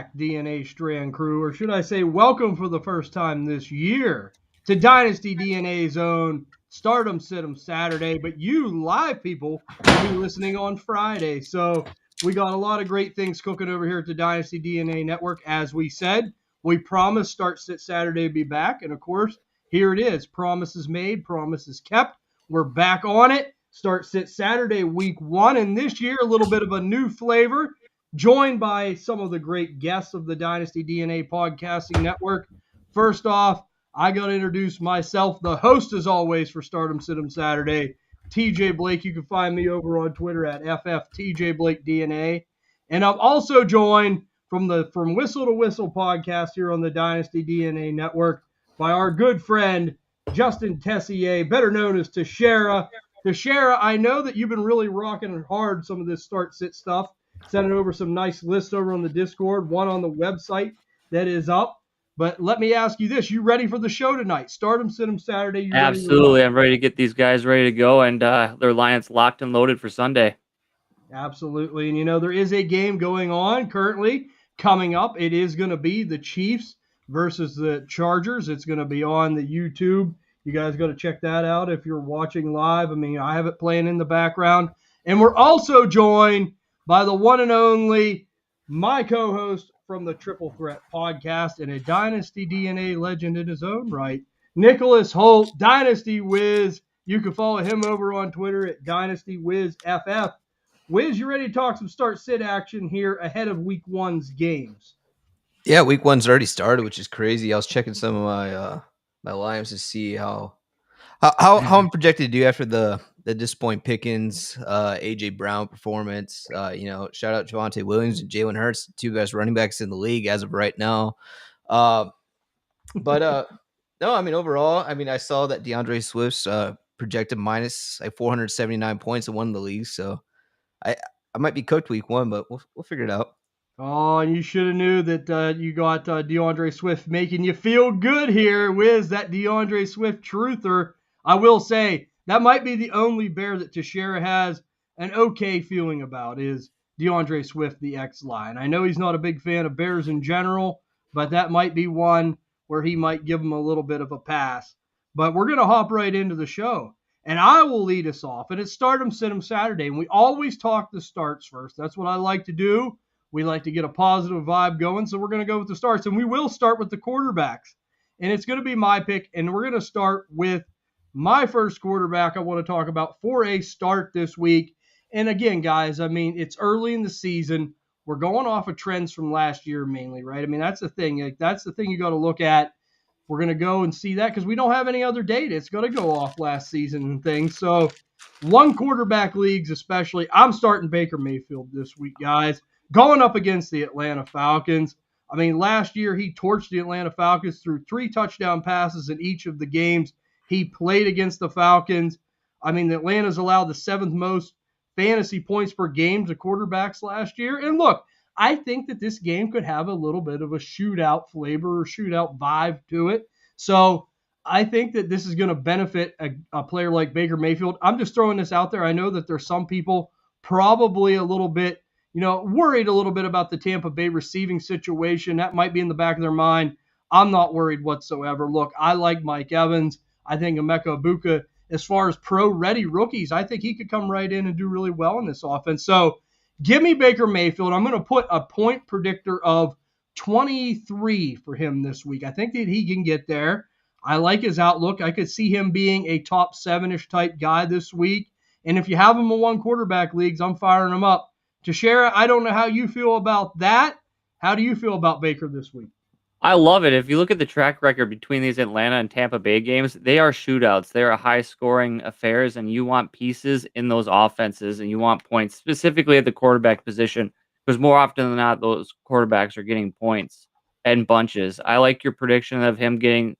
back, DNA Strand Crew, or should I say welcome for the first time this year to Dynasty DNA's own Stardom Situm Saturday, but you live people will be listening on Friday. So we got a lot of great things cooking over here at the Dynasty DNA Network. As we said, we promised Start Sit Saturday to be back, and of course, here it is. Promises made, promises kept. We're back on it. Start Sit Saturday, week 1, and this year a little bit of a new flavor, joined by some of the great guests of the Dynasty DNA Podcasting Network. First off, I got to introduce myself, the host as always for Stardom Situm Saturday, TJ Blake. You can find me over on Twitter at FFTJBlakeDNA. And I'm also joined from Whistle to Whistle podcast here on the Dynasty DNA Network by our good friend, Justin Tessier, better known as Teixeira. Teixeira, I know that you've been really rocking hard some of this start-sit stuff, sending over some nice lists over on the Discord, one on the website that is up. But let me ask you this. You ready for the show tonight? Stardom Situm Saturday. You Absolutely. I'm ready to get these guys ready to go, and their lineups locked and loaded for Sunday. Absolutely. And, you know, there is a game going on currently coming up. It is going to be the Chiefs versus the Chargers. It's going to be on the YouTube. You guys got to check that out if you're watching live. I mean, I have it playing in the background. And we're also joined by the one and only, my co-host from the Triple Threat podcast and a Dynasty DNA legend in his own right, Nicholas Holt, Dynasty Wiz. You can follow him over on Twitter at DynastyWizFF. Wiz, you ready to talk some start-sit action here ahead of Week 1's games? Yeah, Week 1's already started, which is crazy. I was checking some of my lines to see how I'm projected to do after the disappointing Pickens, AJ Brown performance. Shout out Javonte Williams and Jalen Hurts, two best running backs in the league as of right now. No, I mean overall, I saw that DeAndre Swift's projected minus 479 points in one of the leagues, so I might be cooked Week 1, but we'll figure it out. Oh, and you should have knew that you got DeAndre Swift making you feel good here. Wiz, that DeAndre Swift truther. I will say that might be the only bear that Teixeira has an okay feeling about is DeAndre Swift, the X-Line. I know he's not a big fan of bears in general, but that might be one where he might give him a little bit of a pass. But we're going to hop right into the show, and I will lead us off. And it's Stardom Situm Saturday, and we always talk the starts first. That's what I like to do. We like to get a positive vibe going, so we're going to go with the starts. And we will start with the quarterbacks. And it's going to be my pick, and we're going to start with my first quarterback I want to talk about for a start this week. And again, guys, it's early in the season. We're going off of trends from last year mainly, right? That's the thing. That's the thing you got to look at. We're going to go and see that because we don't have any other data. It's going to go off last season and things. So one quarterback leagues especially, I'm starting Baker Mayfield this week, guys. Going up against the Atlanta Falcons. Last year he torched the Atlanta Falcons through 3 touchdown passes in each of the games he played against the Falcons. The Atlanta's allowed the 7th most fantasy points per game to quarterbacks last year. And look, I think that this game could have a little bit of a shootout flavor or shootout vibe to it. So I think that this is going to benefit a player like Baker Mayfield. I'm just throwing this out there. I know that there's some people probably a little bit worried a little bit about the Tampa Bay receiving situation. That might be in the back of their mind. I'm not worried whatsoever. Look, I like Mike Evans. I think Emeka Egbuka, as far as pro-ready rookies, I think he could come right in and do really well in this offense. So give me Baker Mayfield. I'm going to put a point predictor of 23 for him this week. I think that he can get there. I like his outlook. I could see him being a top 7-ish type guy this week. And if you have him in one quarterback leagues, I'm firing him up. Teixeira, I don't know how you feel about that. How do you feel about Baker this week? I love it. If you look at the track record between these Atlanta and Tampa Bay games, they are shootouts. They are high-scoring affairs, and you want pieces in those offenses, and you want points, specifically at the quarterback position, because more often than not, those quarterbacks are getting points in bunches. I like your prediction of him getting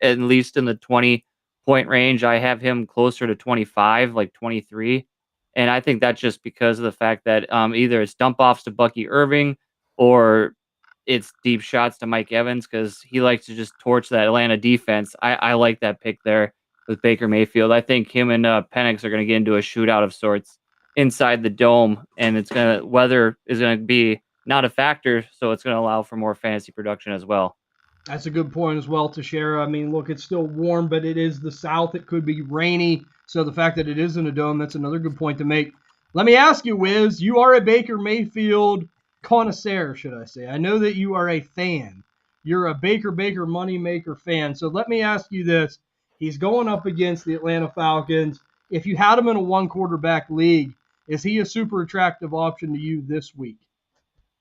at least in the 20-point range. I have him closer to 25, like 23. And I think that's just because of the fact that either it's dump-offs to Bucky Irving or it's deep shots to Mike Evans because he likes to just torch that Atlanta defense. I like that pick there with Baker Mayfield. I think him and Penix are going to get into a shootout of sorts inside the dome, and weather is going to be not a factor, so it's going to allow for more fantasy production as well. That's a good point as well, Teixeira. I mean, look, it's still warm, but it is the South. It could be rainy. So the fact that it is in a dome, that's another good point to make. Let me ask you, Wiz, you are a Baker Mayfield connoisseur, should I say. I know that you are a fan. You're a Baker Moneymaker fan. So let me ask you this. He's going up against the Atlanta Falcons. If you had him in a one-quarterback league, is he a super attractive option to you this week?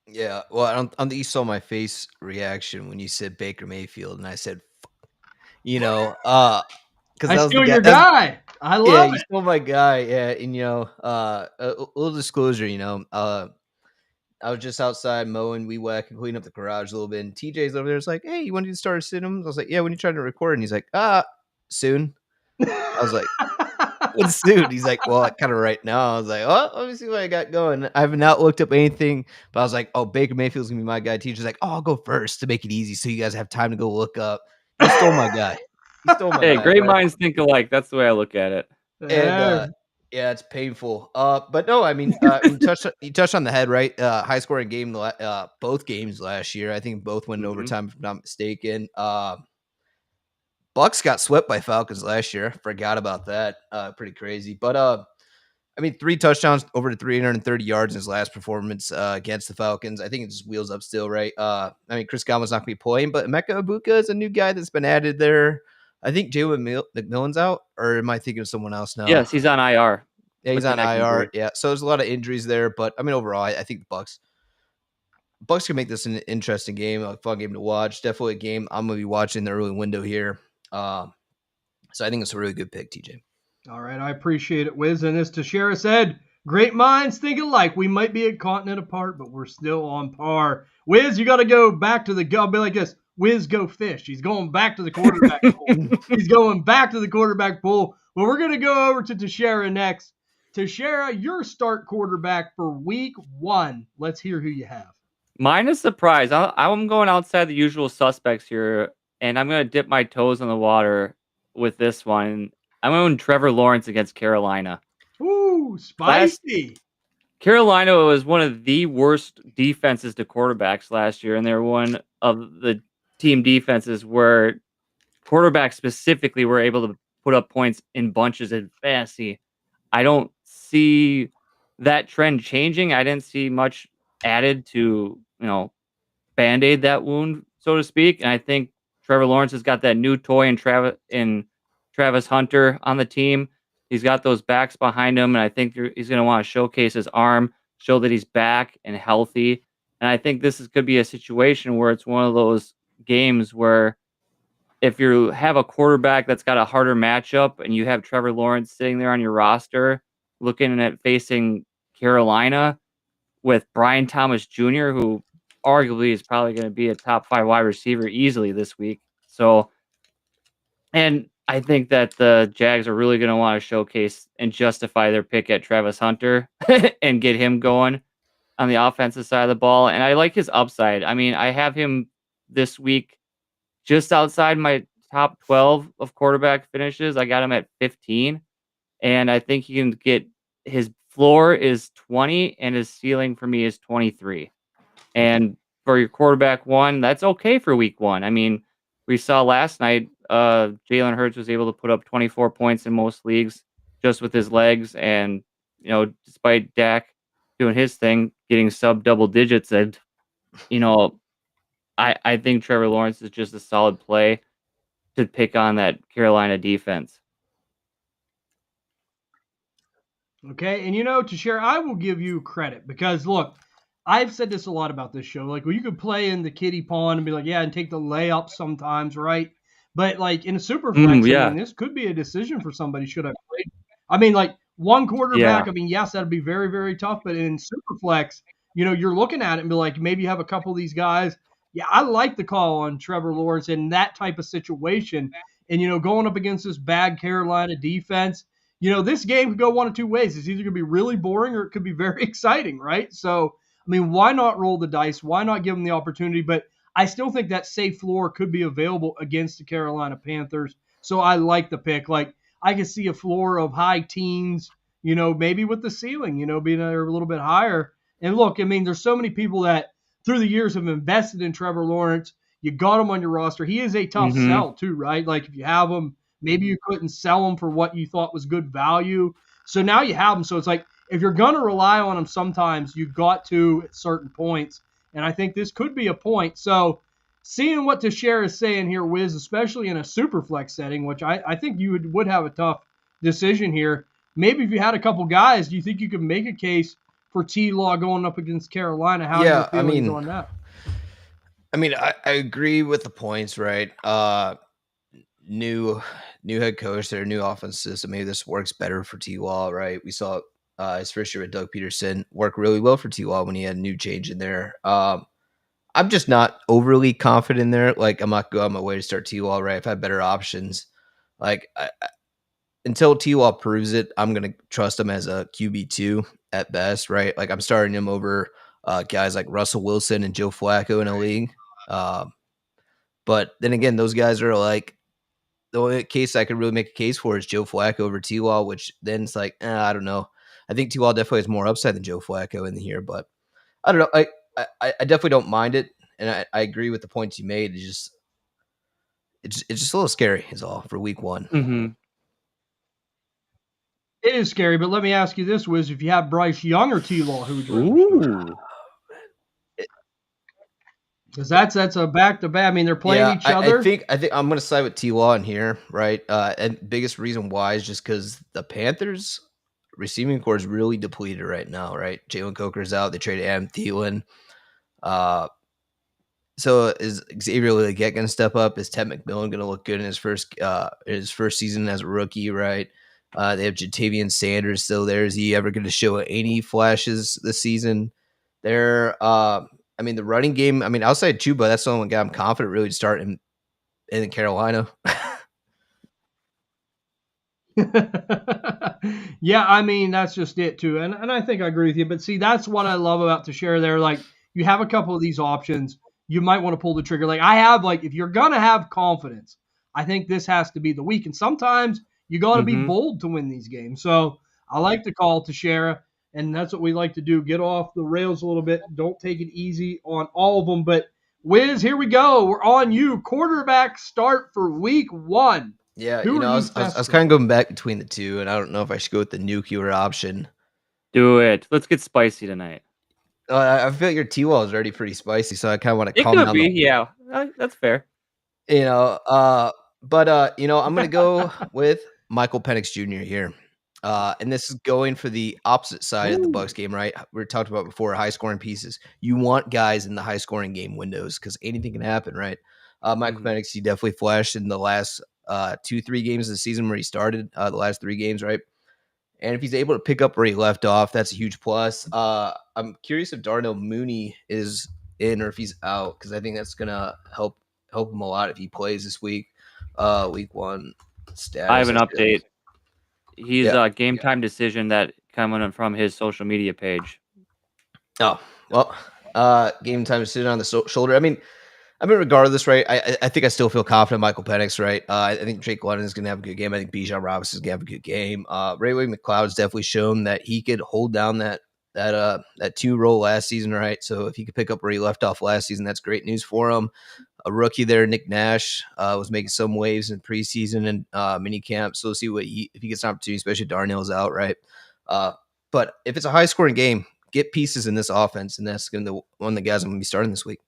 Yeah, well, on the you saw my face reaction when you said Baker Mayfield, and I said, because I that was the steal guy. your guy. I Yeah, love you it. stole my guy. Yeah, and a little disclosure. I was just outside mowing, weed whacking, cleaning up the garage a little bit, and TJ's over there. It's like, hey, you want to start a cinema? I was like, yeah. When you trying to record, and he's like, soon. I was like, what's soon? He's like, well, kind of right now. I was like, oh, let me see what I got going. I haven't not looked up anything, but I was like, oh, Baker Mayfield's gonna be my guy. Teacher's like, oh, I'll go first to make it easy, so you guys have time to go look up. You stole my guy. You stole my Hey, guy. great But, minds think alike. That's the way I look at it. and yeah, it's painful. But no, I mean, you touched on the head, right? High scoring game. Both games last year. I think both went in overtime, if I'm not mistaken. Bucks got swept by Falcons last year. Forgot about that. Pretty crazy. But I mean, 3 touchdowns, over to 330 yards in his last performance against the Falcons. I think it just wheels up still, right? I mean, Chris Godwin's not going to be playing, but Emeka Ibuka is a new guy that's been added there. I think Jalen McMillan's out, or am I thinking of someone else now? Yes, he's on IR. Yeah, he's with the on neck IR. injury. Yeah, so there's a lot of injuries there, but I mean, overall, I think the Bucks can make this an interesting game, a fun game to watch. Definitely a game I'm going to be watching in the early window here. So I think it's a really good pick, TJ. All right, I appreciate it, Wiz. And as Teixeira said, great minds think alike. We might be a continent apart, but we're still on par. Wiz, you got to go back to the I'll be like this. Wiz, go fish. He's going back to the quarterback pool. He's going back to the quarterback pool. Well, we're going to go over to Teixeira next. Teixeira, your start quarterback for week 1. Let's hear who you have. Mine is surprise. I'm going outside the usual suspects here, and I'm going to dip my toes in the water with this one. I'm going Trevor Lawrence against Carolina. Ooh, spicy. Carolina was one of the worst defenses to quarterbacks last year, and they're one of the team defenses where quarterbacks specifically were able to put up points in bunches in fantasy. I don't see that trend changing. I didn't see much added to, band-aid that wound, so to speak. And I think Trevor Lawrence has got that new toy in Travis Hunter on the team. He's got those backs behind him, and I think he's going to want to showcase his arm, show that he's back and healthy. And I think could be a situation where it's one of those games where if you have a quarterback that's got a harder matchup and you have Trevor Lawrence sitting there on your roster looking at facing Carolina with Brian Thomas Jr., who arguably is probably going to be a top 5 wide receiver easily this week. So, and I think that the Jags are really going to want to showcase and justify their pick at Travis Hunter and get him going on the offensive side of the ball. And I like his upside. I mean, I have him this week just outside my top 12 of quarterback finishes. I got him at 15, and I think he can get his floor is 20 and his ceiling for me is 23. And for your quarterback 1, that's okay for week 1. I mean, we saw last night Jalen Hurts was able to put up 24 points in most leagues just with his legs, and despite Dak doing his thing, getting sub double digits, and I think Trevor Lawrence is just a solid play to pick on that Carolina defense. Okay, and Teixeira, I will give you credit because look, I've said this a lot about this show. Like, well, you could play in the kiddie pond and be like, yeah, and take the layup sometimes, right? But like in a super flex, Yeah. I mean, this could be a decision for somebody. Should I play? I mean, like one quarterback. Yeah. I mean, yes, that'd be very, very tough. But in super flex, you're looking at it and be like, maybe you have a couple of these guys. Yeah, I like the call on Trevor Lawrence in that type of situation. And going up against this bad Carolina defense. This game could go one of two ways. It's either going to be really boring or it could be very exciting, right? So, I mean, why not roll the dice? Why not give them the opportunity? But I still think that safe floor could be available against the Carolina Panthers. So I like the pick. Like, I could see a floor of high teens, maybe with the ceiling, being a little bit higher. And look, I mean, there's so many people that through the years have invested in Trevor Lawrence. You got him on your roster. He is a tough sell too, right? Like if you have him, maybe you couldn't sell him for what you thought was good value. So now you have him. So it's like if you're going to rely on him sometimes, you've got to at certain points. And I think this could be a point. So seeing what Teixeira is saying here, Wiz, especially in a super flex setting, which I think you would have a tough decision here. Maybe if you had a couple guys, do you think you could make a case for T-Law going up against Carolina? How are your feelings on that? I mean, I agree with the points, right? New head coach, their new offense system. Maybe this works better for T-Law, right? We saw his first year with Doug Peterson work really well for T-Law when he had a new change in there. I'm just not overly confident in there. Like, I'm not going my way to start T-Law, right? I've had better options. Like, until T-Law proves it, I'm going to trust him as a QB2 at best, right? Like, I'm starting him over guys like Russell Wilson and Joe Flacco in a league. But then again, those guys are like, the only case I could really make a case for is Joe Flacco over T-Law, which then it's like, I don't know. I think T-Law definitely has more upside than Joe Flacco in here, but I don't know. I definitely don't mind it, and I agree with the points you made. It's just a little scary is all for week one. Mm-hmm. It is scary, but let me ask you this, Wiz. If you have Bryce Young or T-Law, who would you rather? Because that's a back-to-back. I mean, they're playing each other. I think I'm going to side with T-Law in here, right? And biggest reason why is just because the Panthers receiving core is really depleted right now, right? Jalen Coker's out. They traded Adam Thielen. So is Xavier Leggett going to step up? Is Ted McMillan going to look good in his first season as a rookie, right? They have Jatavian Sanders still there. Is he ever going to show any flashes this season? I mean, the running game, I mean, outside Chuba, that's the only guy I'm confident really to start in Carolina. Yeah, I mean, that's just it too. And I think I agree with you. But see, that's what I love about Teixeira there. Like, you have a couple of these options. You might want to pull the trigger. Like, I have, like, if you're going to have confidence, I think this has to be the week. And sometimes you got to be bold to win these games. So I like to call Teixeira, and that's what we like to do. Get off the rails a little bit. Don't take it easy on all of them. But, Wiz, here we go. We're on you. Quarterback start for week one. Yeah, I was kind of going back between the two, and I don't know if I should go with the nuclear option. Do it. Let's get spicy tonight. I feel like your T-Wall is already pretty spicy, so I kind of want to calm down. It could be, yeah. That's fair. But I'm going to go with Michael Penix Jr. here. And this is going for the opposite side of the Bucs game, right? We talked about before, high-scoring pieces. You want guys in the high-scoring game windows because anything can happen, right? Michael Penix, he definitely flashed in the last 2-3 games of the season where he started, the last 3 games, right? And if he's able to pick up where he left off, that's a huge plus. I'm curious if Darnell Mooney is in or if he's out, because I think that's going to help him a lot if he plays this week. Week one status. I have an update. He's a game time decision that coming from his social media page. Oh, well, game time decision on the shoulder. I mean, regardless, right? I think I still feel confident in Michael Penix, right? I think Drake London is going to have a good game. I think Bijan Robinson is going to have a good game. Ray-Way McCloud's definitely shown that he could hold down that 2 role last season, right? So if he could pick up where he left off last season, that's great news for him. A rookie there, Nick Nash, was making some waves in preseason and mini camp. So we'll see if he gets an opportunity, especially if Darnell's out, right? But if it's a high scoring game, get pieces in this offense, and that's going to be one of the guys I'm going to be starting this week.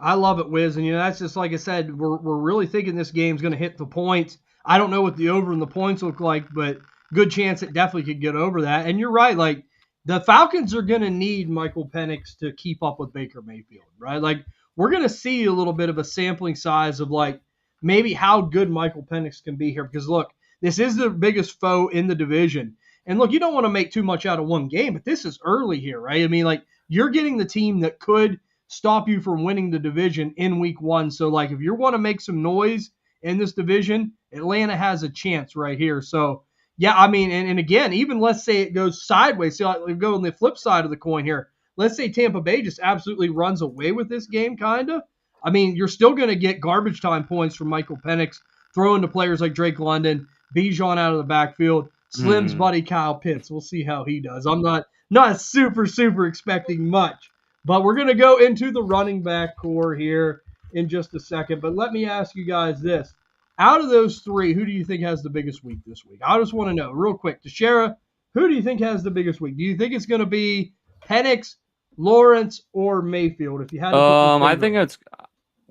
I love it, Wiz. And, that's just like I said, we're really thinking this game's going to hit the points. I don't know what the over and the points look like, but good chance it definitely could get over that. And you're right. Like, the Falcons are going to need Michael Penix to keep up with Baker Mayfield, right? Like, we're going to see a little bit of a sampling size of, like, maybe how good Michael Penix can be here. Because, look, this is the biggest foe in the division. And, look, you don't want to make too much out of one game, but this is early here, right? I mean, like, you're getting the team that could stop you from winning the division in week one. So, like, if you want to make some noise in this division, Atlanta has a chance right here. So, yeah, I mean, and again, even let's say it goes sideways. So, like, we go on the flip side of the coin here. Let's say Tampa Bay just absolutely runs away with this game, kind of. I mean, you're still going to get garbage time points from Michael Penix, throwing to players like Drake London, Bijan out of the backfield, Slim's buddy Kyle Pitts. We'll see how he does. I'm not not super expecting much. But we're going to go into the running back core here in just a second. But let me ask you guys this. Out of those three, who do you think has the biggest week this week? I just want to know real quick. Teixeira, who do you think has the biggest week? Do you think it's going to be Penix, Lawrence, or Mayfield? If you had to put your I finger think on it. it's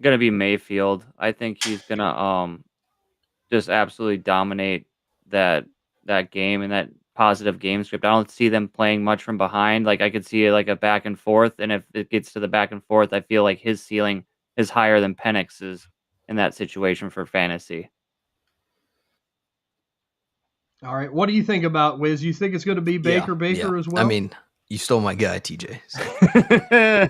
gonna be Mayfield. I think he's gonna just absolutely dominate that game and that positive game script. I don't see them playing much from behind. Like I could see like a back and forth, and if it gets to the back and forth, I feel like his ceiling is higher than Penix's in that situation for fantasy. All right. What do you think about Wiz? You think it's going to be Baker as well? I mean, you stole my guy, TJ. So.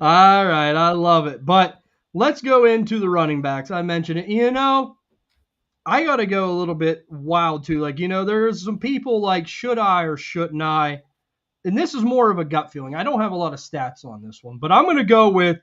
All right. I love it. But let's go into the running backs. I mentioned it. You know, I got to go a little bit wild too. Like, you know, there's some people like, should I or shouldn't I? And this is more of a gut feeling. I don't have a lot of stats on this one, but I'm going to go with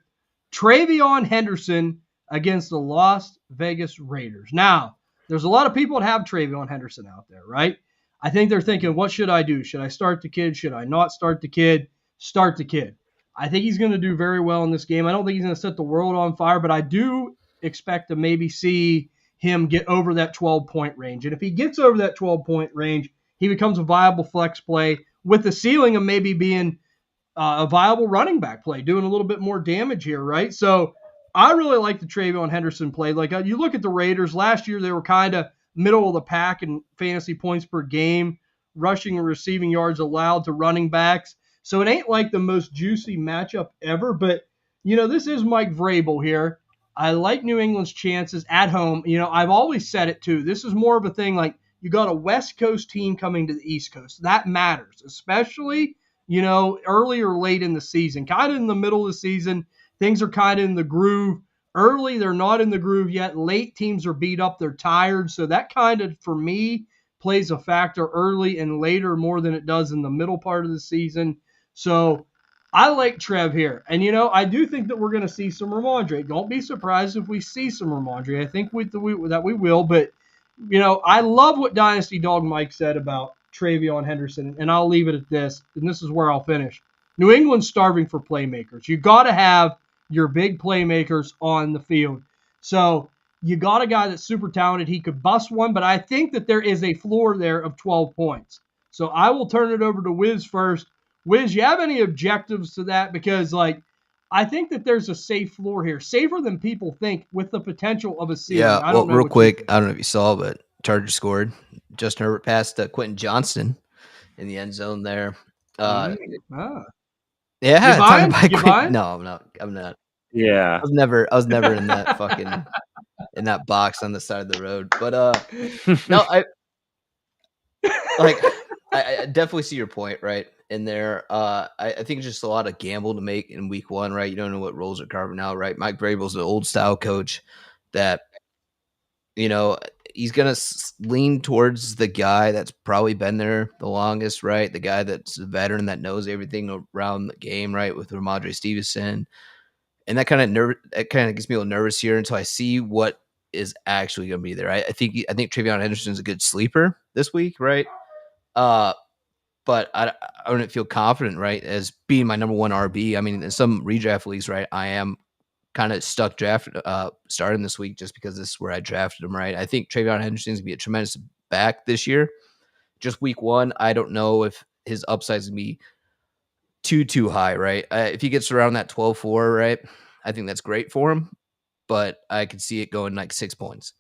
Travion Henderson against the Las Vegas Raiders. Now, there's a lot of people that have Travion Henderson out there, right? I think they're thinking, what should I do? Should I start the kid? Should I not start the kid? Start the kid. I think he's going to do very well in this game. I don't think he's going to set the world on fire, but I do expect to maybe see him get over that 12-point range. And if he gets over that 12-point range, he becomes a viable flex play with the ceiling of maybe being a viable running back play, doing a little bit more damage here, right? So I really like the Travion Henderson play. Like you look at the Raiders last year, they were kind of middle of the pack in fantasy points per game, rushing and receiving yards allowed to running backs. So it ain't like the most juicy matchup ever, but you know, this is Mike Vrabel here. I like New England's chances at home. You know, I've always said it too. This is more of a thing like you got a West Coast team coming to the East Coast. That matters, especially, you know, early or late in the season. Kind of in the middle of the season, things are kind of in the groove. Early, they're not in the groove yet. Late, teams are beat up. They're tired. So that kind of, for me, plays a factor early and later more than it does in the middle part of the season. So I like Trev here. And, you know, I do think that we're going to see some Ramondre. Don't be surprised if we see some Ramondre. I think that we will. But, you know, I love what Dynasty Dog Mike said about Travion Henderson, and I'll leave it at this, and this is where I'll finish. New England's starving for playmakers. You got to have your big playmakers on the field. So you got a guy that's super talented. He could bust one, but I think that there is a floor there of 12 points. So I will turn it over to Wiz first. Wiz, you have any objectives to that? Because, like, I think that there's a safe floor here, safer than people think, with the potential of a ceiling. Yeah, well, real quick, I don't know if you saw, but Chargers scored. Justin Herbert passed Quentin Johnston in the end zone there. Yeah, No, I'm not. Yeah, I was never in that fucking in that box on the side of the road. But no, I definitely see your point right in there. I think it's just a lot of gamble to make in week one, right? You don't know what roles are carving out, right? Mike Vrabel's an old style coach that, you know, he's going to lean towards the guy that's probably been there the longest, right? The guy that's a veteran that knows everything around the game, right? With Ramondre Stevenson. And that kind of gets me a little nervous here until I see what is actually going to be there. I think Travion Henderson's a good sleeper this week, right? But I wouldn't feel confident, right, as being my number one RB. I mean, in some redraft leagues, right, I am kind of stuck starting this week just because this is where I drafted him, right? I think Travion Henderson's going to be a tremendous back this year. Just week one, I don't know if his upside is going to be too high, right? If he gets around that 12-4, right, I think that's great for him, but I could see it going like 6 points.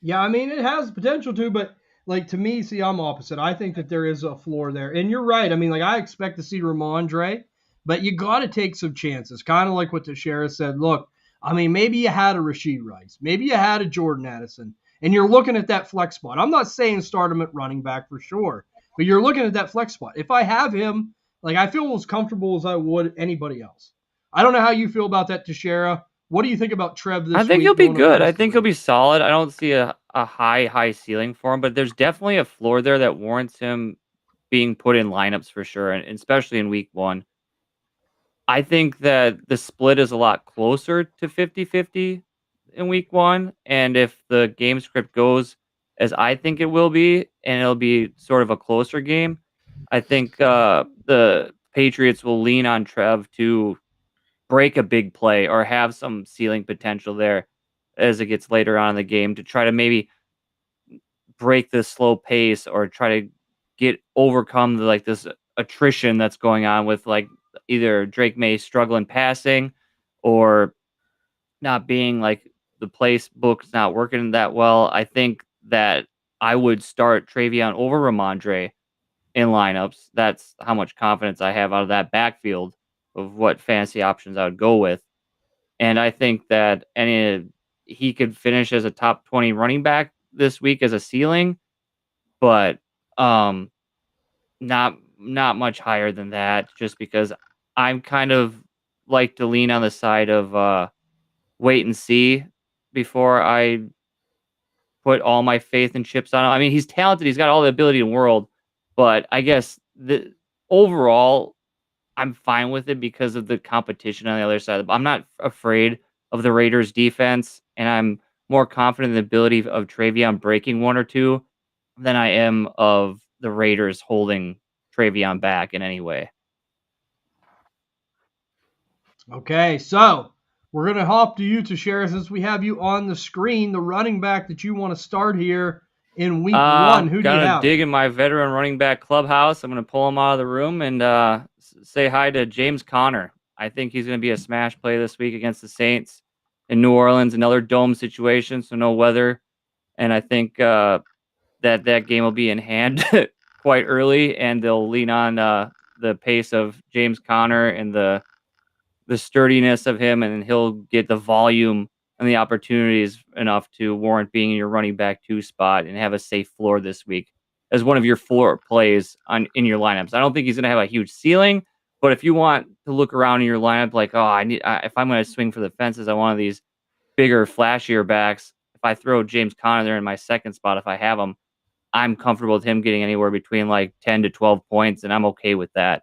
Yeah, I mean, it has potential to, but like to me, see, I'm opposite. I think that there is a floor there. And you're right. I mean, like I expect to see Ramondre, but you got to take some chances. Kind of like what Teixeira said. Look, I mean, maybe you had a Rashid Rice. Maybe you had a Jordan Addison. And you're looking at that flex spot. I'm not saying start him at running back for sure, but you're looking at that flex spot. If I have him, like I feel as comfortable as I would anybody else. I don't know how you feel about that, Teixeira. What do you think about Trev this week? I think he'll be good. I think he'll be solid. I don't see a high ceiling for him, but there's definitely a floor there that warrants him being put in lineups for sure, and especially in week one. I think that the split is a lot closer to 50-50 in week one, and if the game script goes as I think it will be, and it'll be sort of a closer game. I think the Patriots will lean on Trev to break a big play or have some ceiling potential there as it gets later on in the game to try to maybe break this slow pace or try to overcome this attrition that's going on with like either Drake May struggling passing or not being like the place book's not working that well. I think that I would start Travion over Ramondre in lineups. That's how much confidence I have out of that backfield of what fantasy options I would go with. And I think that he could finish as a top 20 running back this week as a ceiling, but um not much higher than that just because I'm kind of like to lean on the side of wait and see before I put all my faith and chips on him. I mean, he's talented, he's got all the ability in the world, but I guess the overall I'm fine with it because of the competition on the other side. I'm not afraid of the Raiders defense, and I'm more confident in the ability of Travion breaking one or two than I am of the Raiders holding Travion back in any way. Okay, so we're going to hop to you to share, since we have you on the screen, the running back that you want to start here in week one. Who do you have? Dig in my veteran running back clubhouse. I'm going to pull him out of the room and say hi to James Conner. I think he's going to be a smash play this week against the Saints in New Orleans, another dome situation, so no weather. And I think that game will be in hand quite early, and they'll lean on the pace of James Conner and the sturdiness of him, and he'll get the volume and the opportunities enough to warrant being in your running back 2 spot and have a safe floor this week as one of your floor plays in your lineups. I don't think he's going to have a huge ceiling, but if you want to look around in your lineup like, oh, if I'm going to swing for the fences, I want one of these bigger, flashier backs. If I throw James Conner there in my second spot, if I have him, I'm comfortable with him getting anywhere between like 10 to 12 points, and I'm okay with that.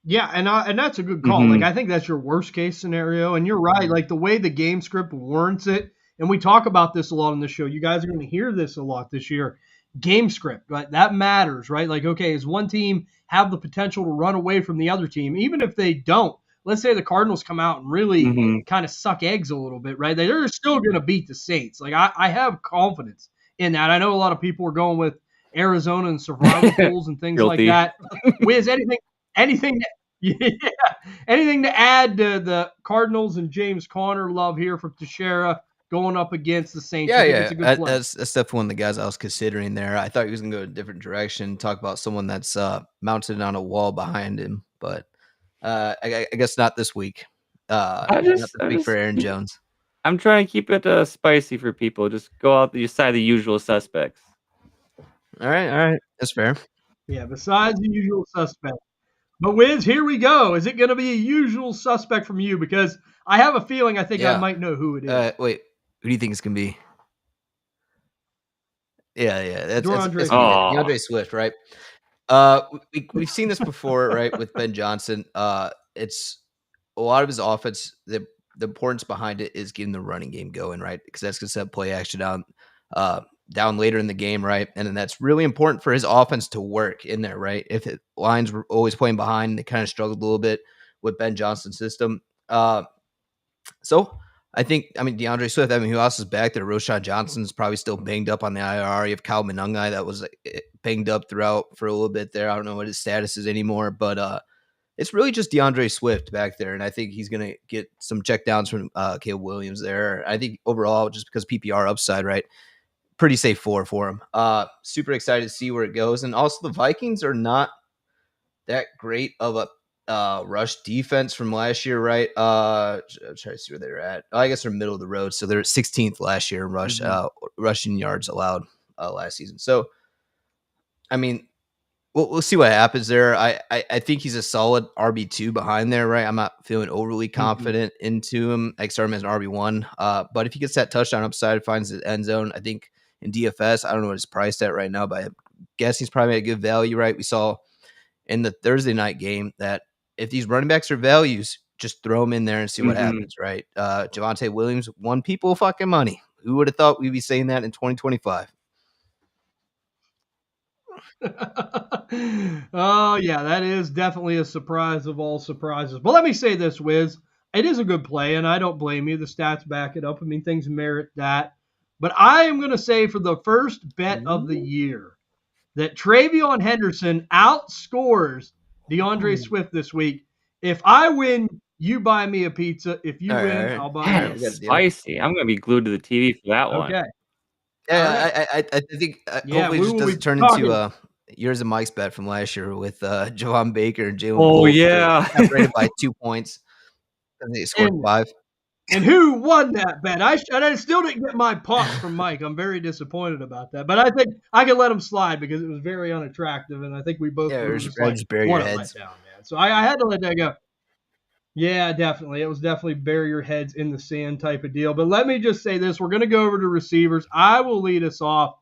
Yeah, and that's a good call. Mm-hmm. Like, I think that's your worst case scenario, and you're right. Like, the way the game script warrants it, and we talk about this a lot on the show. You guys are going to hear this a lot this year. Game script, right? That matters, right? Like, okay, does one team have the potential to run away from the other team? Even if they don't, let's say the Cardinals come out and really kind of suck eggs a little bit, right? They're still going to beat the Saints. Like, I have confidence in that. I know a lot of people are going with Arizona and survival pools and things like that. Wiz, anything to add to the Cardinals and James Conner love here from Teixeira going up against the Saints? Yeah, it's a good play. That's definitely one of the guys I was considering there. I thought he was going to go a different direction, talk about someone that's mounted on a wall behind him, but I guess not this week. Not this week for Aaron Jones. I'm trying to keep it spicy for people. Just go out the side of the usual suspects. All right. That's fair. Yeah, besides the usual suspect. But Wiz, here we go. Is it going to be a usual suspect from you? Because I have a feeling I might know who it is. Wait, who do you think it's going to be? Yeah. That's DeAndre Swift, right? We've seen this before, right? With Ben Johnson. It's a lot of his offense. The importance behind it is getting the running game going, right? Because that's going to set play action down later in the game, right? And then that's really important for his offense to work in there, right? If lines were always playing behind, they kind of struggled a little bit with Ben Johnson's system. So I think, DeAndre Swift, who else is back there? Roschon Johnson's probably still banged up on the IR. You have Kyle Monangai that was banged up throughout for a little bit there. I don't know what his status is anymore, but it's really just DeAndre Swift back there, and I think he's going to get some checkdowns from Caleb Williams there. I think overall, just because PPR upside, right, pretty safe for him. Super excited to see where it goes, and also the Vikings are not that great of a rush defense from last year, right? I'm trying to see where they're at. I guess they're middle of the road, so they're 16th last year in rushing yards allowed last season. So, we'll see what happens there. I think he's a solid RB2 behind there, right? I'm not feeling overly confident into him. I start him as an RB1. But if he gets that touchdown upside, finds the end zone, I think in DFS, I don't know what his priced at right now, but I guess he's probably a good value, right? We saw in the Thursday night game that if these running backs are values, just throw them in there and see what happens, right? Javonte Williams won people fucking money. Who would have thought we'd be saying that in 2025? Oh, yeah, that is definitely a surprise of all surprises. But let me say this, Wiz. It is a good play, and I don't blame you. The stats back it up. I mean, things merit that. But I am going to say for the first bet of the year that Travion Henderson outscores DeAndre Swift this week. If I win, you buy me a pizza. If you win, I'll buy you a That pizza. is spicy. I'm going to be glued to the TV for that one. Okay. Yeah, I think hopefully it just doesn't turn into yours and Mike's bet from last year with Javon Baker and Jalen. Oh, yeah. Rated by 2 points. I think they scored 5. And who won that bet? I still didn't get my pops from Mike. I'm very disappointed about that. But I think I can let him slide because it was very unattractive, and I think we both just bury your heads down, man. So I had to let that go. Yeah, definitely. It was definitely bury your heads in the sand type of deal. But let me just say this. We're going to go over to receivers. I will lead us off.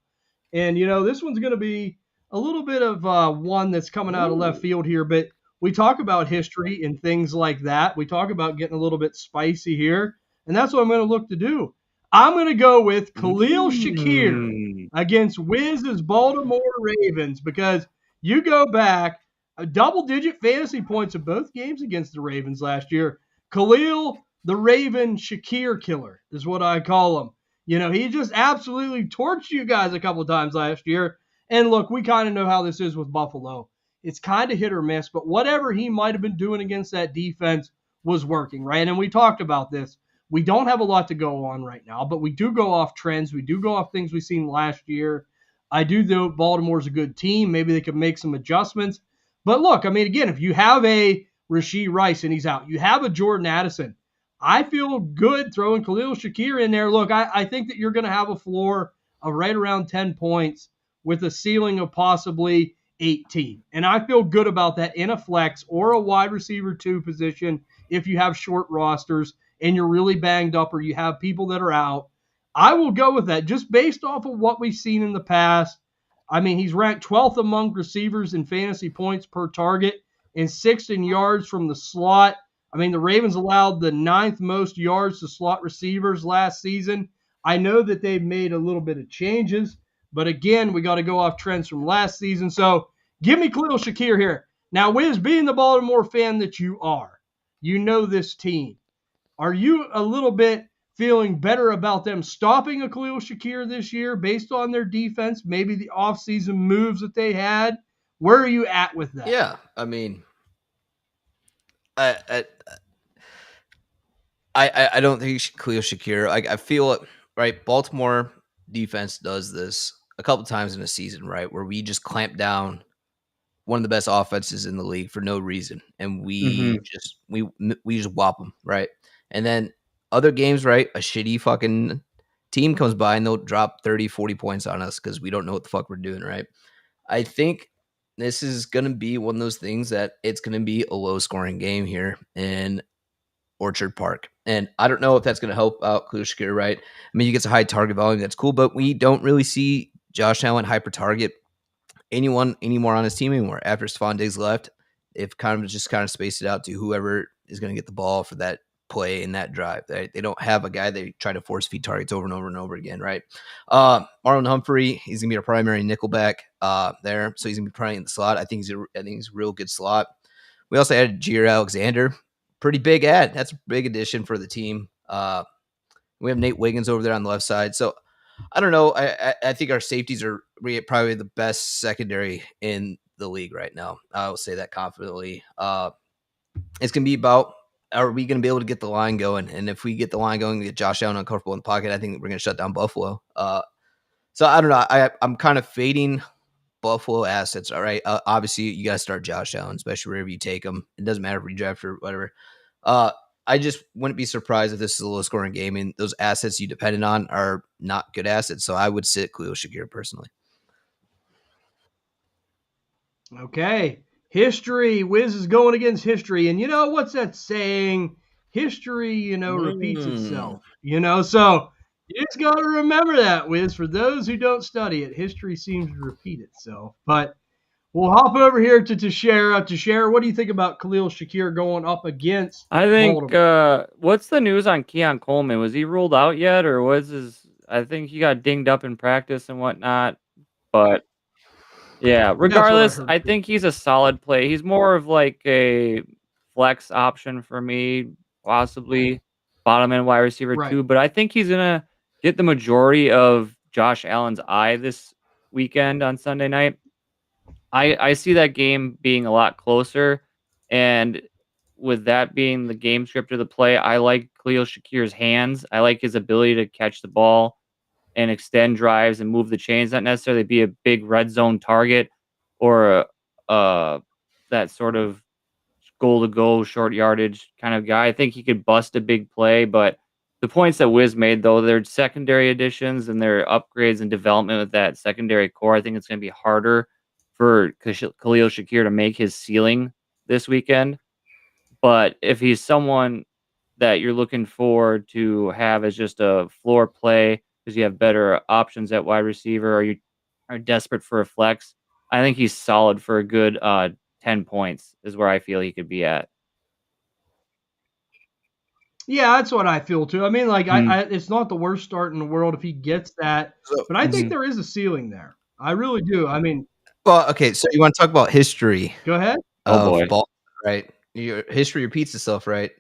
And, this one's going to be a little bit of one that's coming out of left field here. But we talk about history and things like that. We talk about getting a little bit spicy here. And that's what I'm going to look to do. I'm going to go with Khalil Shakir against Wiz's Baltimore Ravens because you go back a double-digit fantasy points in both games against the Ravens last year. Khalil, the Raven Shakir killer is what I call him. He just absolutely torched you guys a couple times last year. And look, we kind of know how this is with Buffalo. It's kind of hit or miss, but whatever he might have been doing against that defense was working, right? And we talked about this. We don't have a lot to go on right now, but we do go off trends. We do go off things we've seen last year. I do know Baltimore's a good team. Maybe they could make some adjustments. But look, I mean, again, if you have a Rashee Rice and he's out, you have a Jordan Addison, I feel good throwing Khalil Shakir in there. Look, I think that you're going to have a floor of right around 10 points with a ceiling of possibly 18. And I feel good about that in a flex or a wide receiver 2 position if you have short rosters and you're really banged up or you have people that are out. I will go with that just based off of what we've seen in the past. I mean, he's ranked 12th among receivers in fantasy points per target and 6th in yards from the slot. I mean, the Ravens allowed the 9th most yards to slot receivers last season. I know that they've made a little bit of changes, but again, we got to go off trends from last season. So give me Khalil Shakir here. Now, Wiz, being the Baltimore fan that you are, you know this team. Are you a little bit feeling better about them stopping a Khalil Shakir this year based on their defense, maybe the offseason moves that they had? Where are you at with that? Yeah, I mean, I don't think Khalil Shakir. I feel it, right? Baltimore defense does this a couple times in a season, right, where we just clamp down one of the best offenses in the league for no reason, and we just whop them, right? And then other games, right, a shitty fucking team comes by and they'll drop 30, 40 points on us because we don't know what the fuck we're doing, right? I think this is going to be one of those things that it's going to be a low-scoring game here in Orchard Park. And I don't know if that's going to help out Khalil Shakir, right? I mean, you get a high target volume, that's cool, but we don't really see Josh Allen hyper-target anyone anymore on his team anymore. After Stephon Diggs left, they've kind of spaced it out to whoever is going to get the ball for that play in that drive. They don't have a guy they try to force feed targets over and over and over again, right? Marlon Humphrey, he's going to be our primary nickelback there, so he's going to be playing in the slot. I think he's a real good slot. We also added Jair Alexander. Pretty big ad. That's a big addition for the team. We have Nate Wiggins over there on the left side. So I don't know. I think our safeties are probably the best secondary in the league right now. I will say that confidently. It's going to be about, are we going to be able to get the line going? And if we get the line going, get Josh Allen uncomfortable in the pocket, I think we're going to shut down Buffalo. So I don't know. I'm kind of fading Buffalo assets. All right. Obviously, you got to start Josh Allen, especially wherever you take him. It doesn't matter if you draft or whatever. I just wouldn't be surprised if this is a low-scoring game, and those assets you depended on are not good assets. So I would sit Khalil Shakir personally. Okay. History. Wiz is going against history. And what's that saying? History, repeats itself. So you just got to remember that, Wiz. For those who don't study it, history seems to repeat itself. But we'll hop over here to Teixeira. Teixeira, what do you think about Khalil Shakir going up against I think, Baltimore? what's the news on Keon Coleman? Was he ruled out yet, or was his... I think he got dinged up in practice and whatnot, but yeah, That's what I regardless, heard I too. think he's a solid play. He's more of like a flex option for me, possibly bottom end wide receiver Right. too. But I think he's gonna get the majority of Josh Allen's eye this weekend on Sunday night. I see that game being a lot closer, and with that being the game script of the play, I like Khalil Shakir's hands. I like his ability to catch the ball and extend drives and move the chains, not necessarily be a big red zone target or that sort of goal to go short yardage kind of guy. I think he could bust a big play, but the points that Wiz made though, their secondary additions and their upgrades and development with that secondary core, I think it's going to be harder for Khalil Shakir to make his ceiling this weekend. But if he's someone that you're looking forward to have as just a floor play because you have better options at wide receiver or you are desperate for a flex, I think he's solid for a good 10 points is where I feel he could be at. Yeah, that's what I feel too. I mean, like, Mhm, it's not the worst start in the world if he gets that, So, but I think mhm. there is a ceiling there. I really do. I mean, well, okay, so you want to talk about history go ahead. Oh of boy. ball, right? Your history repeats itself, right?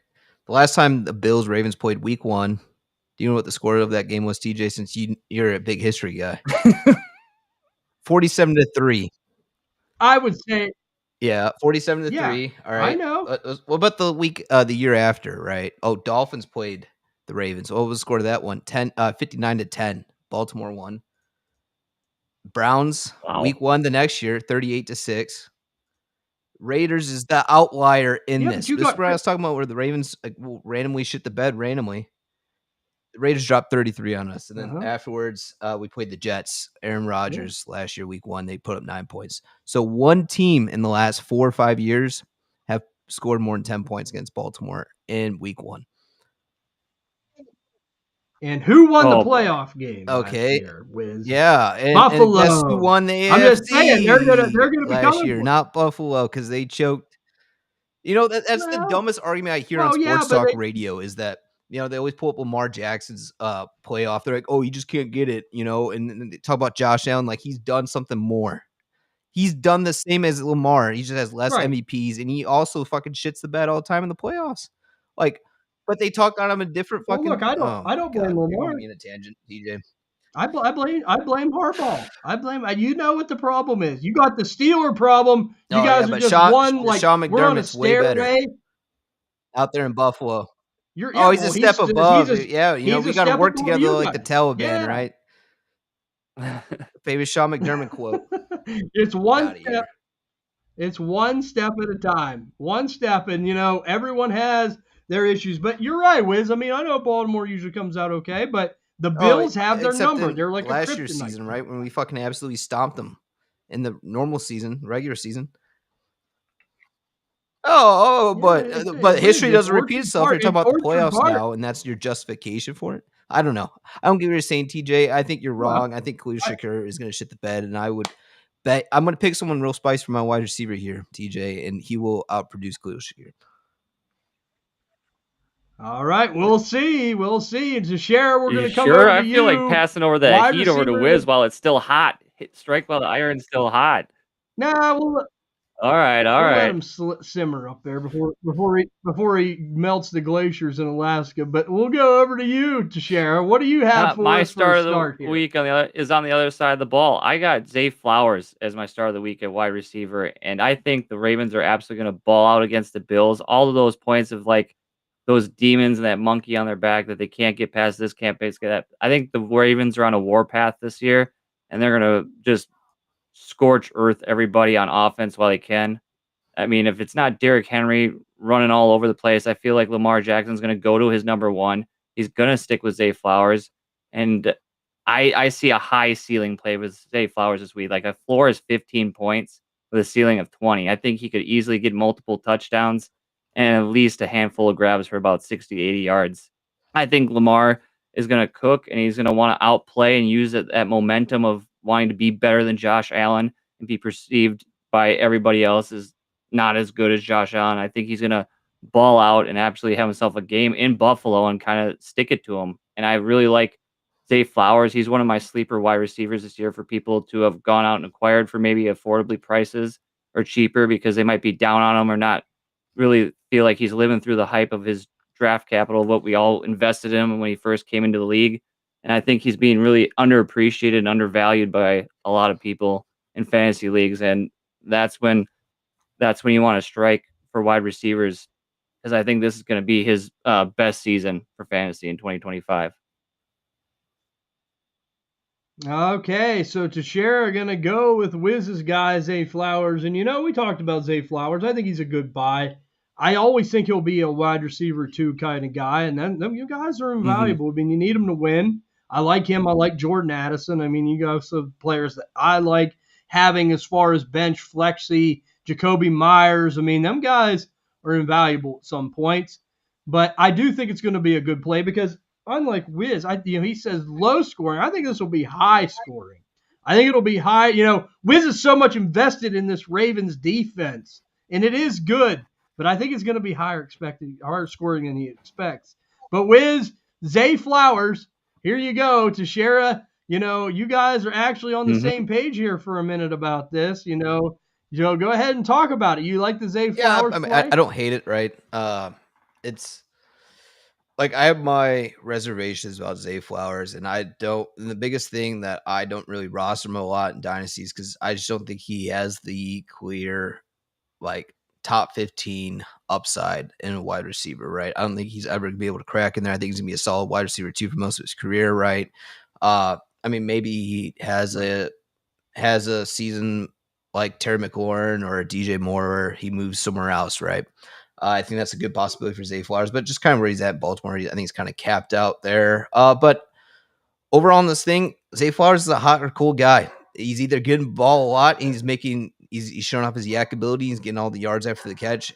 The last time the Bills Ravens played Week 1, do you know what the score of that game was, TJ? Since you're a big history guy, 47-3. I would say, Yeah, 47 to yeah, 3. All I right. know. What about the year after, right? Oh, Dolphins played the Ravens. What was the score to that one? 59-10. Baltimore won. Browns Wow. week 1 the next year, 38-6. Raiders is the outlier in Yeah, but this. you This is got where I was talking about where the Ravens will randomly shit the bed randomly. The Raiders dropped 33 on us. And then uh-huh. afterwards, we played the Jets. Aaron Yeah. Rodgers last year, week 1, they put up 9 points. So one team in the last 4 or 5 years have scored more than 10 points against Baltimore in week 1. And who won the Oh boy. playoff game last Okay. year? Wiz. Yeah, and guess who Buffalo. won the I'm just saying AFC they're gonna be last coming year? for it. Not Buffalo because they choked. You know, that's the Well, dumbest argument I hear on well, yeah, sports but talk radio is that, they always pull up Lamar Jackson's playoff. They're like, "Oh, you just can't get it," and they talk about Josh Allen like he's done something more. He's done the same as Lamar. He just has less right. MVPs, and he also fucking shits the bed all the time in the playoffs. Like, but they talk on him a different Well, look, fucking. Oh I my don't blame god, you're Lamar. going to be in a tangent, DJ. I blame Harbaugh. I blame you know what the problem is. You got the Steeler problem. You Oh yeah, guys are but just Sean one like Sean we're on a McDermott's way better stairway. out there in Buffalo. You're Oh, yeah, he's a well step he's above. a Yeah, he's we a got to step work above together you like the guys. Taliban, Yeah. right? Famous Sean McDermott quote. It's Get one out of step. here. It's one step at a time. One step, and everyone has their issues. But you're right, Wiz. I mean, I know Baltimore usually comes out okay, but the Oh, Bills have their except number. in They're like a last year's kryptonite season, to right? them. When we fucking absolutely stomped them in the normal season, regular season. Oh, Yeah, but what is history it? It's doesn't repeat Orchard itself. Park. You're talking It's about the Orchard playoffs Park. now, and that's your justification for it. I don't know. I don't get what you're saying, TJ. I think you're Well, wrong. I think Khalil I, Shakur is going to shit the bed, and I would bet I'm going to pick someone real spicy for my wide receiver here, TJ, and he will outproduce Khalil Shakur. all right, we'll see. We'll see. And to share, we're You going to come sure? over to I feel like you, passing over that wide heat over to receiver. Wiz while it's still hot. Hit strike while the iron's still hot. Nah, All right, all we'll let right. him simmer up there before he melts the glaciers in Alaska. But we'll go over to you, to share. What do you have for My us for a start of start the here? week is on the other side of the ball. I got Zay Flowers as my start of the week at wide receiver, and I think the Ravens are absolutely going to ball out against the Bills. All of those points of like those demons and that monkey on their back that they can't get past this, can't get that. I think the Ravens are on a warpath this year, and they're going to just scorch earth everybody on offense while they can. I mean, if it's not Derrick Henry running all over the place, I feel like Lamar Jackson's going to go to his number one. He's going to stick with Zay Flowers, and I see a high ceiling play with Zay Flowers this week. Like a floor is 15 points with a ceiling of 20. I think he could easily get multiple touchdowns and at least a handful of grabs for about 60, 80 yards. I think Lamar is going to cook and he's going to want to outplay and use that momentum of wanting to be better than Josh Allen and be perceived by everybody else as not as good as Josh Allen. I think he's going to ball out and actually have himself a game in Buffalo and kind of stick it to him. And I really like Zay Flowers, he's one of my sleeper wide receivers this year for people to have gone out and acquired for maybe affordably prices or cheaper because they might be down on him or not really feel like he's living through the hype of his draft capital, what we all invested in him when he first came into the league. And I think he's being really underappreciated and undervalued by a lot of people in fantasy leagues. And that's when you want to strike for wide receivers because I think this is going to be his best season for fantasy in 2025. Okay, so Teixeira going to go with Wiz's guy, Zay Flowers. And, we talked about Zay Flowers. I think he's a good buy. I always think he'll be a wide receiver 2 kind of guy. And then you guys are invaluable. I mean, you need him to win. I like him. I like Jordan Addison. I mean, you got some players that I like having as far as bench flexy, Jacoby Myers. I mean, them guys are invaluable at some points. But I do think it's going to be a good play because unlike Wiz, he says low scoring. I think this will be high scoring. I think it'll be high. Wiz is so much invested in this Ravens defense, and it is good, but I think it's going to be higher scoring than he expects. But Wiz, Zay Flowers, here you go. Teixeira, you guys are actually on the same page here for a minute about this. Joe, go ahead and talk about it. You like the Zay Flowers I mean, play? I don't hate it, right? It's like I have my reservations about Zay Flowers, and the biggest thing that I don't really roster him a lot in dynasties because I just don't think he has the clear, like, top 15 upside in a wide receiver, right? I don't think he's ever gonna be able to crack in there. I think he's gonna be a solid wide receiver 2 for most of his career, right? I mean, maybe he has a season like Terry McLaurin or DJ Moore where he moves somewhere else, right? I think that's a good possibility for Zay Flowers, but just kind of where he's at in Baltimore, I think he's kind of capped out there. But overall in this thing, Zay Flowers is a hot or cool guy. He's either getting the ball a lot and he's showing off his yak ability, he's getting all the yards after the catch,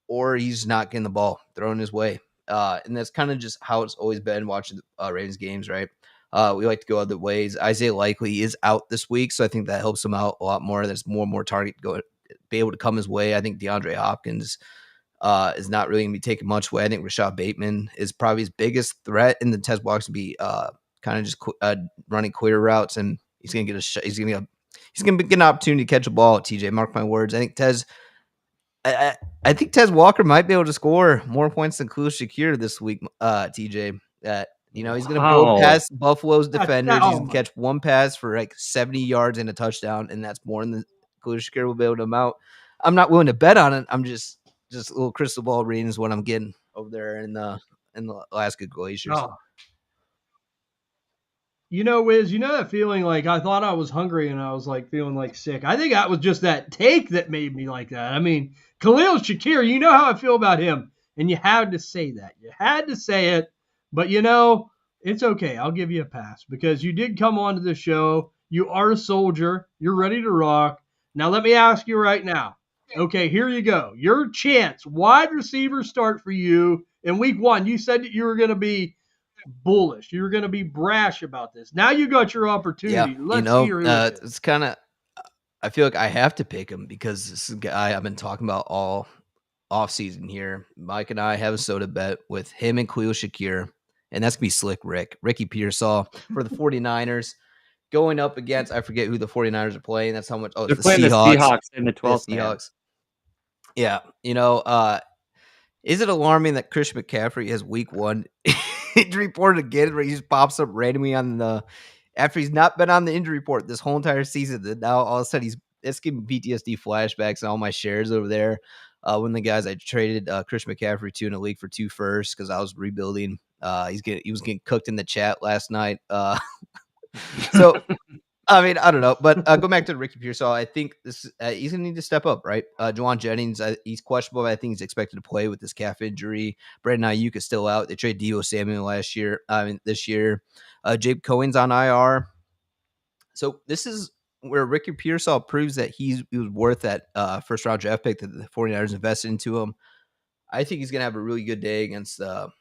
or he's not getting the ball thrown his way. And that's kind of just how it's always been watching Ravens games, right? We like to go other ways. Isaiah Likely is out this week, so I think that helps him out a lot more. There's more and more target be able to come his way. I think DeAndre Hopkins is not really going to be taking much away. I think Rashad Bateman is probably his biggest threat in the test box to be kind of just running clear routes, and he's going to get he's going to get an opportunity to catch a ball at TJ. Mark my words. I think Tez Walker might be able to score more points than Khalil Shakir this week. TJ, he's going to go past Buffalo's defenders. He's going to catch one pass for like 70 yards and a touchdown, and that's more than Khalil Shakir will be able to amount. I'm not willing to bet on it. I'm just a little crystal ball reading is what I'm getting over there in the Alaska Glaciers. Oh. Wiz, that feeling like I thought I was hungry and I was like feeling like sick. I think that was just that take that made me like that. I mean, Khalil Shakir, you know how I feel about him. And you had to say that. You had to say it. But, it's okay. I'll give you a pass because you did come onto the show. You are a soldier. You're ready to rock. Now, let me ask you right now. Okay, here you go. Your chance. Wide receiver start for you in week 1. You said that you were going to be bullish. You were going to be brash about this. Now you got your opportunity. Yeah, Let's hear it. It's kind of, I feel like I have to pick him because this is a guy I've been talking about all offseason here. Mike and I have a soda bet with him and Khalil Shakir, and that's going to be Slick Ricky Pearsall for the 49ers. Going up against, I forget who the 49ers are playing. That's how much. Oh, it's the Seahawks in the 12th. Seahawks. Yeah. Is it alarming that Christian McCaffrey has week 1 injury report again where he just pops up randomly after he's not been on the injury report this whole entire season? That now all of a sudden it's giving PTSD flashbacks and all my shares over there. One of the guys I traded Christian McCaffrey to in a league for 2 firsts because I was rebuilding. He was getting cooked in the chat last night. So I mean, I don't know, but go back to Ricky Pearsall. I think this he's gonna need to step up, right? Juwan Jennings, he's questionable. But I think he's expected to play with this calf injury. Brandon Ayuk is still out. They traded Deebo Samuel this year. Jake Cohen's on IR. So this is where Ricky Pearsall proves that he was worth that first round draft pick that the 49ers invested into him. I think he's gonna have a really good day against the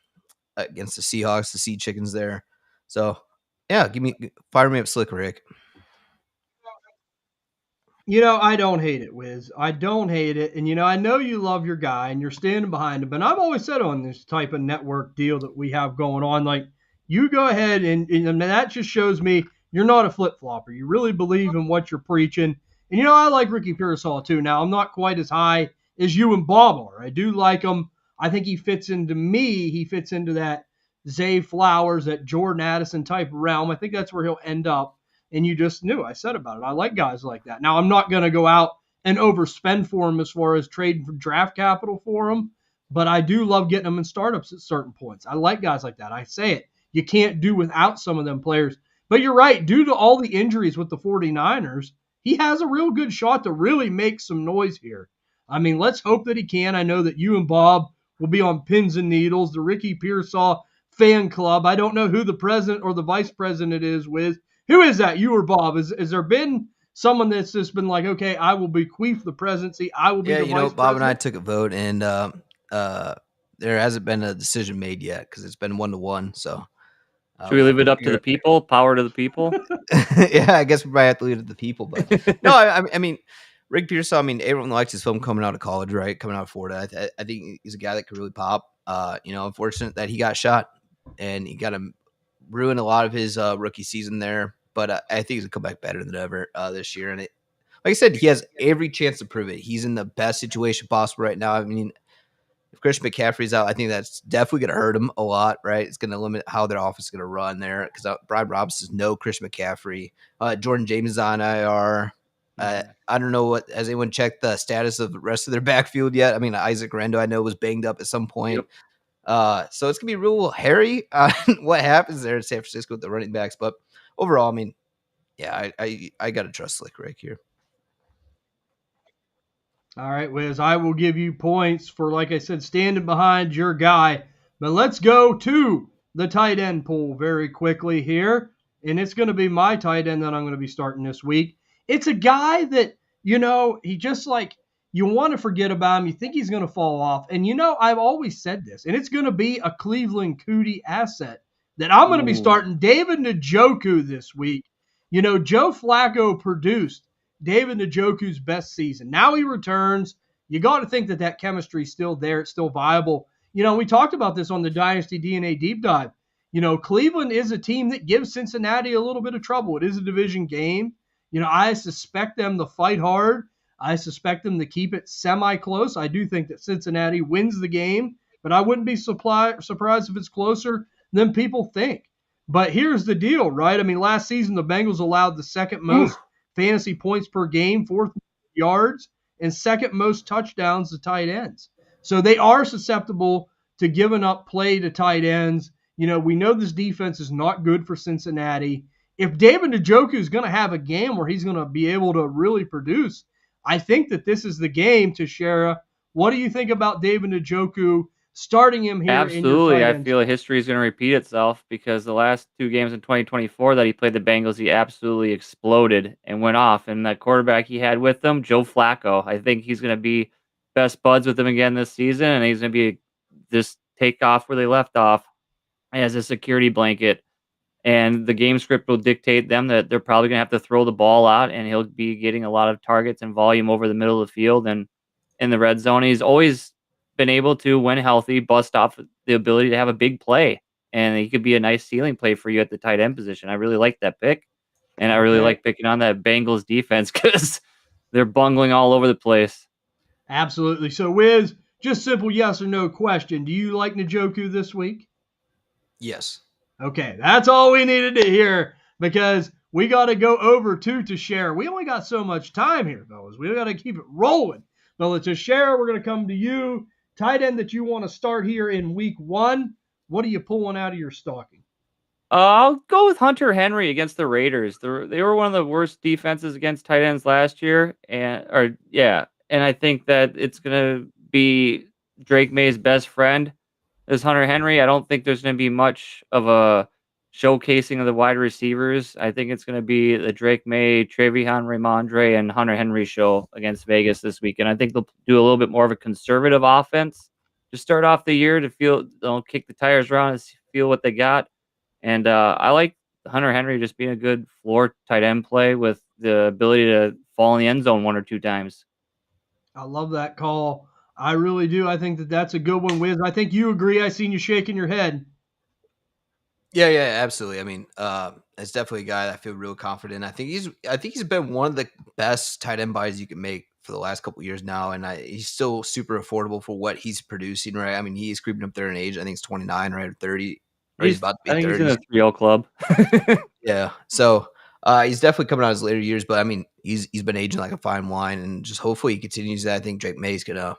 Seahawks, the Sea Chickens there. So yeah, fire me up, Slick Rick. I don't hate it, Wiz. I don't hate it. And, I know you love your guy and you're standing behind him. But I've always said on this type of network deal that we have going on, like, you go ahead and that just shows me you're not a flip-flopper. You really believe in what you're preaching. And, you know, I like Ricky Pearsall, too. Now, I'm not quite as high as you and Bob are. I do like him. I think he fits into that Zay Flowers, that Jordan Addison type realm. I think that's where he'll end up. And you just knew. I said about it. I like guys like that. Now, I'm not going to go out and overspend for him as far as trading for draft capital for him, but I do love getting them in startups at certain points. I like guys like that. I say it. You can't do without some of them players. But you're right. Due to all the injuries with the 49ers, he has a real good shot to really make some noise here. I mean, let's hope that he can. I know that you and Bob will be on pins and needles. The Ricky Pearsall fan club. I don't know who the president or the vice president is with. Who is that, you or Bob? Has there been someone that's just been like, okay, I will bequeath the presidency. I will be the vice president? Bob and I took a vote, and there hasn't been a decision made yet because it's been 1-1. So should we leave it up to the people? Power to the people? Yeah, I guess we might have to leave it to the people. But no, I mean, Rick Pearsall, I mean, everyone likes his film coming out of college, right? Coming out of Florida. I think he's a guy that could really pop. Unfortunate that he got shot and he got to ruin a lot of his rookie season there. But I think he's going to come back better than ever this year. And like I said, he has every chance to prove it. He's in the best situation possible right now. I mean, if Christian McCaffrey's out, I think that's definitely going to hurt him a lot, right? It's going to limit how their offense is going to run there because Brian Robinson's no Christian McCaffrey. Jordan James is on IR. I don't know has anyone checked the status of the rest of their backfield yet? I mean, Isaac Rendo, I know, was banged up at some point. Yep. So it's going to be real hairy on what happens there in San Francisco with the running backs. But overall, I mean, yeah, I got to trust Slick Rick here. All right, Wiz, I will give you points for, like I said, standing behind your guy. But let's go to the tight end pool very quickly here. And it's going to be my tight end that I'm going to be starting this week. It's a guy that, he just like, you want to forget about him. You think he's going to fall off. And, I've always said this. And it's going to be a Cleveland Cootie asset that I'm going to be starting David Njoku this week. Joe Flacco produced David Njoku's best season. Now he returns. You got to think that chemistry is still there. It's still viable. We talked about this on the Dynasty DNA Deep Dive. Cleveland is a team that gives Cincinnati a little bit of trouble. It is a division game. I suspect them to fight hard. I suspect them to keep it semi-close. I do think that Cincinnati wins the game, but I wouldn't be surprised if it's closer than people think. But here's the deal, right? I mean, last season, the Bengals allowed the second most fantasy points per game, fourth yards, and second most touchdowns to tight ends. So they are susceptible to giving up play to tight ends. We know this defense is not good for Cincinnati. If David Njoku is going to have a game where he's going to be able to really produce, I think that this is the game, Teixeira. What do you think about David Njoku starting him here? Absolutely. I feel history is going to repeat itself because the last two games in 2024 that he played the Bengals, he absolutely exploded and went off. And that quarterback he had with him, Joe Flacco, I think he's going to be best buds with him again this season. And he's going to be just take off where they left off as a security blanket. And the game script will dictate them that they're probably going to have to throw the ball out, and he'll be getting a lot of targets and volume over the middle of the field and in the red zone. He's always been able to, when healthy, bust off the ability to have a big play, and he could be a nice ceiling play for you at the tight end position. I really like that pick, and I really like picking on that Bengals defense because they're bungling all over the place. Absolutely. So, Wiz, just simple yes or no question. Do you like Njoku this week? Yes. Okay, that's all we needed to hear because we got to go over to share. We only got so much time here, fellas. We got to keep it rolling. But to share, we're going to come to you. Tight end that you want to start here in week 1. What are you pulling out of your stocking? I'll go with Hunter Henry against the Raiders. They were one of the worst defenses against tight ends last year. And I think that it's going to be Drake May's best friend is Hunter Henry. I don't think there's going to be much of a showcasing of the wide receivers. I think it's going to be the Drake May, Trevion Ramondre, and Hunter Henry show against Vegas this weekend. I think they'll do a little bit more of a conservative offense to start off the year they'll kick the tires around and feel what they got. And I like Hunter Henry just being a good floor tight end play with the ability to fall in the end zone 1 or 2 times. I love that call. I really do. I think that's a good one, Wiz. I think you agree. I seen you shaking your head. Yeah, absolutely. I mean, it's definitely a guy that I feel real confident in. I think he's been one of the best tight end buys you can make for the last couple of years now, and he's still super affordable for what he's producing, right? I mean, he is creeping up there in age. I think he's 29, right, or 30, or he's about to I be think he's in 30. the 3-0 club. Yeah, so he's definitely coming out his later years, but I mean, he's been aging like a fine wine, and just hopefully he continues that. I think Drake May's gonna.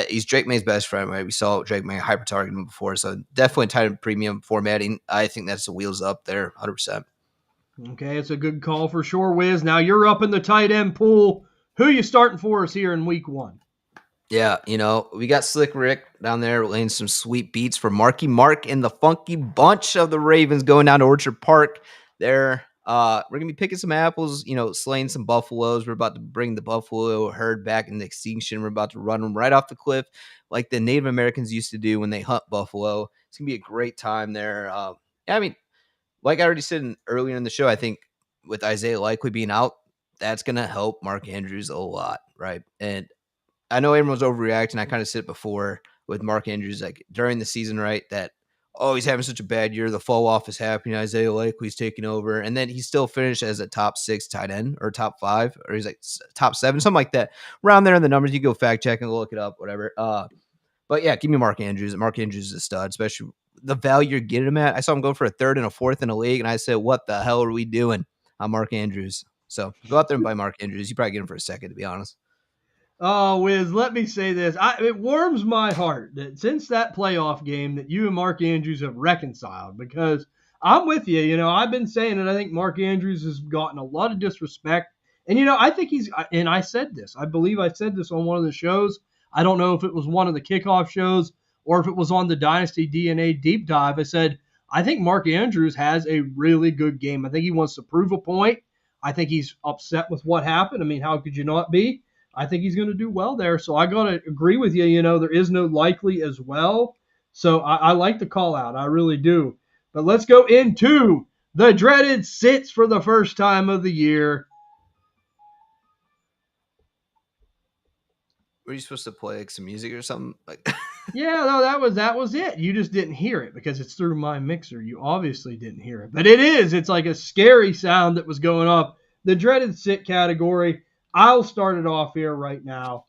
He's Drake May's best friend, right? We saw Drake May hyper target him before, so definitely tight end premium formatting. I think that's the wheels up there, 100%. Okay, it's a good call for sure, Wiz. Now you're up in the tight end pool. Who you starting for us here in week 1? Yeah, we got Slick Rick down there laying some sweet beats for Marky Mark and the funky bunch of the Ravens going down to Orchard Park. There, we're gonna be picking some apples, slaying some buffaloes. We're about to bring the buffalo herd back into extinction. We're about to run them right off the cliff, like the Native Americans used to do when they hunt buffalo. It's gonna be a great time there. Yeah, I mean, like I already said earlier in the show, I think with Isaiah likely being out, that's gonna help Mark Andrews a lot, right? And I know everyone's overreacting. I kind of said it before with Mark Andrews, like during the season, right? That he's having such a bad year. The fall off is happening. Isaiah Likely's taking over, and then he still finished as a top 6 tight end or top 5, or he's like top 7, something like that. Around there in the numbers, you go fact check and look it up, whatever. But yeah, give me Mark Andrews. Mark Andrews is a stud, especially the value you're getting him at. I saw him go for a 3rd and a 4th in a league, and I said, "What the hell are we doing?" I'm Mark Andrews. So go out there and buy Mark Andrews. You probably get him for a second, to be honest. Oh, Wiz, let me say this. It warms my heart that since that playoff game that you and Mark Andrews have reconciled, because I'm with you. I've been saying it. I think Mark Andrews has gotten a lot of disrespect. And, I think and I said this. I believe I said this on one of the shows. I don't know if it was one of the kickoff shows or if it was on the Dynasty DNA deep dive. I said, I think Mark Andrews has a really good game. I think he wants to prove a point. I think he's upset with what happened. I mean, how could you not be? I think he's going to do well there. So I got to agree with you. There is no likely as well. So I like the call out. I really do. But let's go into the dreaded sits for the first time of the year. Were you supposed to play like some music or something? Like, Yeah, no, that was it. You just didn't hear it because it's through my mixer. You obviously didn't hear it. But it is. It's like a scary sound that was going up. The dreaded sit category. I'll start it off here right now.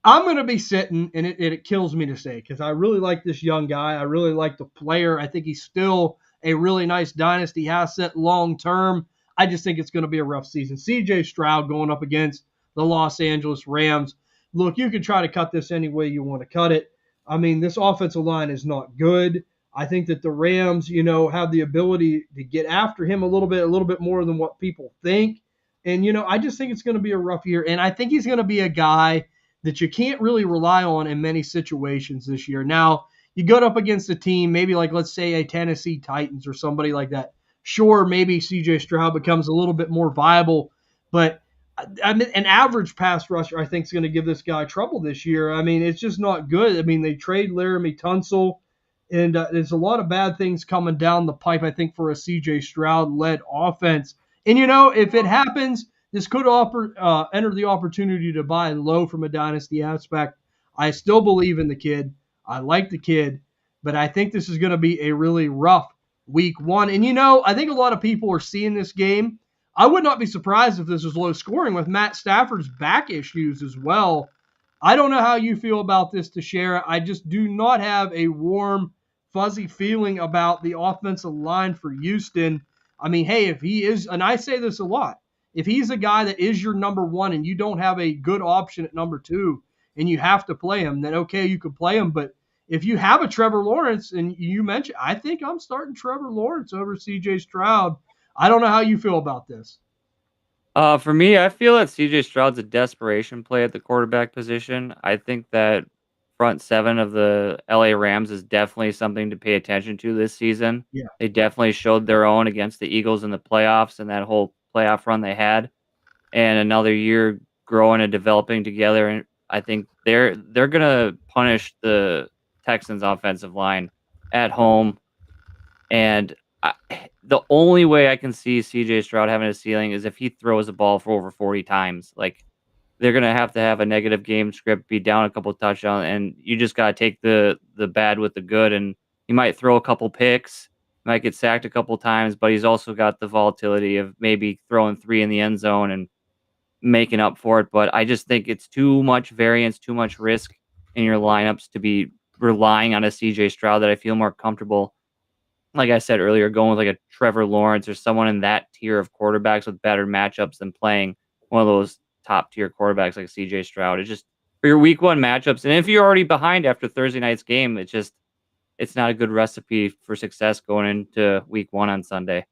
I'm going to be sitting, and it kills me to say, because I really like this young guy. I really like the player. I think he's still a really nice dynasty asset long term. I just think it's going to be a rough season. CJ Stroud going up against the Los Angeles Rams. Look, you can try to cut this any way you want to cut it. I mean, this offensive line is not good. I think that the Rams, have the ability to get after him a little bit more than what people think. And, I just think it's going to be a rough year. And I think he's going to be a guy that you can't really rely on in many situations this year. Now, you go up against a team, maybe like, let's say, a Tennessee Titans or somebody like that. Sure, maybe C.J. Stroud becomes a little bit more viable, but I mean, an average pass rusher, I think, is going to give this guy trouble this year. I mean, it's just not good. I mean, they trade Laramie Tunsil, and there's a lot of bad things coming down the pipe, I think, for a C.J. Stroud-led offense. And, if it happens, this could enter the opportunity to buy low from a dynasty aspect. I still believe in the kid. I like the kid, but I think this is going to be a really rough week 1. And, I think a lot of people are seeing this game. I would not be surprised if this was low scoring with Matt Stafford's back issues as well. I don't know how you feel about this, Teixeira. I just do not have a warm, fuzzy feeling about the offensive line for Houston. I mean, hey, if he is, and I say this a lot, if he's a guy that is your number 1 and you don't have a good option at number 2 and you have to play him, then okay, you could play him. But if you have a Trevor Lawrence, and you mentioned, I think I'm starting Trevor Lawrence over C.J. Stroud. I don't know how you feel about this. For me, I feel that CJ Stroud's a desperation play at the quarterback position. I think that front 7 of the LA Rams is definitely something to pay attention to this season. Yeah. They definitely showed their own against the Eagles in the playoffs and that whole playoff run they had. And another year growing and developing together. And I think they're gonna punish the Texans offensive line at home. And the only way I can see CJ Stroud having a ceiling is if he throws the ball for over 40 times. Like, they're gonna have to have a negative game script, be down a couple touchdowns, and you just gotta take the bad with the good. And he might throw a couple picks, Might get sacked a couple times, but he's also got the volatility of maybe throwing 3 in the end zone and making up for it. But I just think it's too much variance, too much risk in your lineups to be relying on a CJ Stroud that I feel more comfortable, like I said earlier, going with like a Trevor Lawrence or someone in that tier of quarterbacks with better matchups than playing one of those top tier quarterbacks like CJ Stroud. It's just for your week one matchups. And if you're already behind after Thursday night's game, it's not a good recipe for success going into week one on Sunday.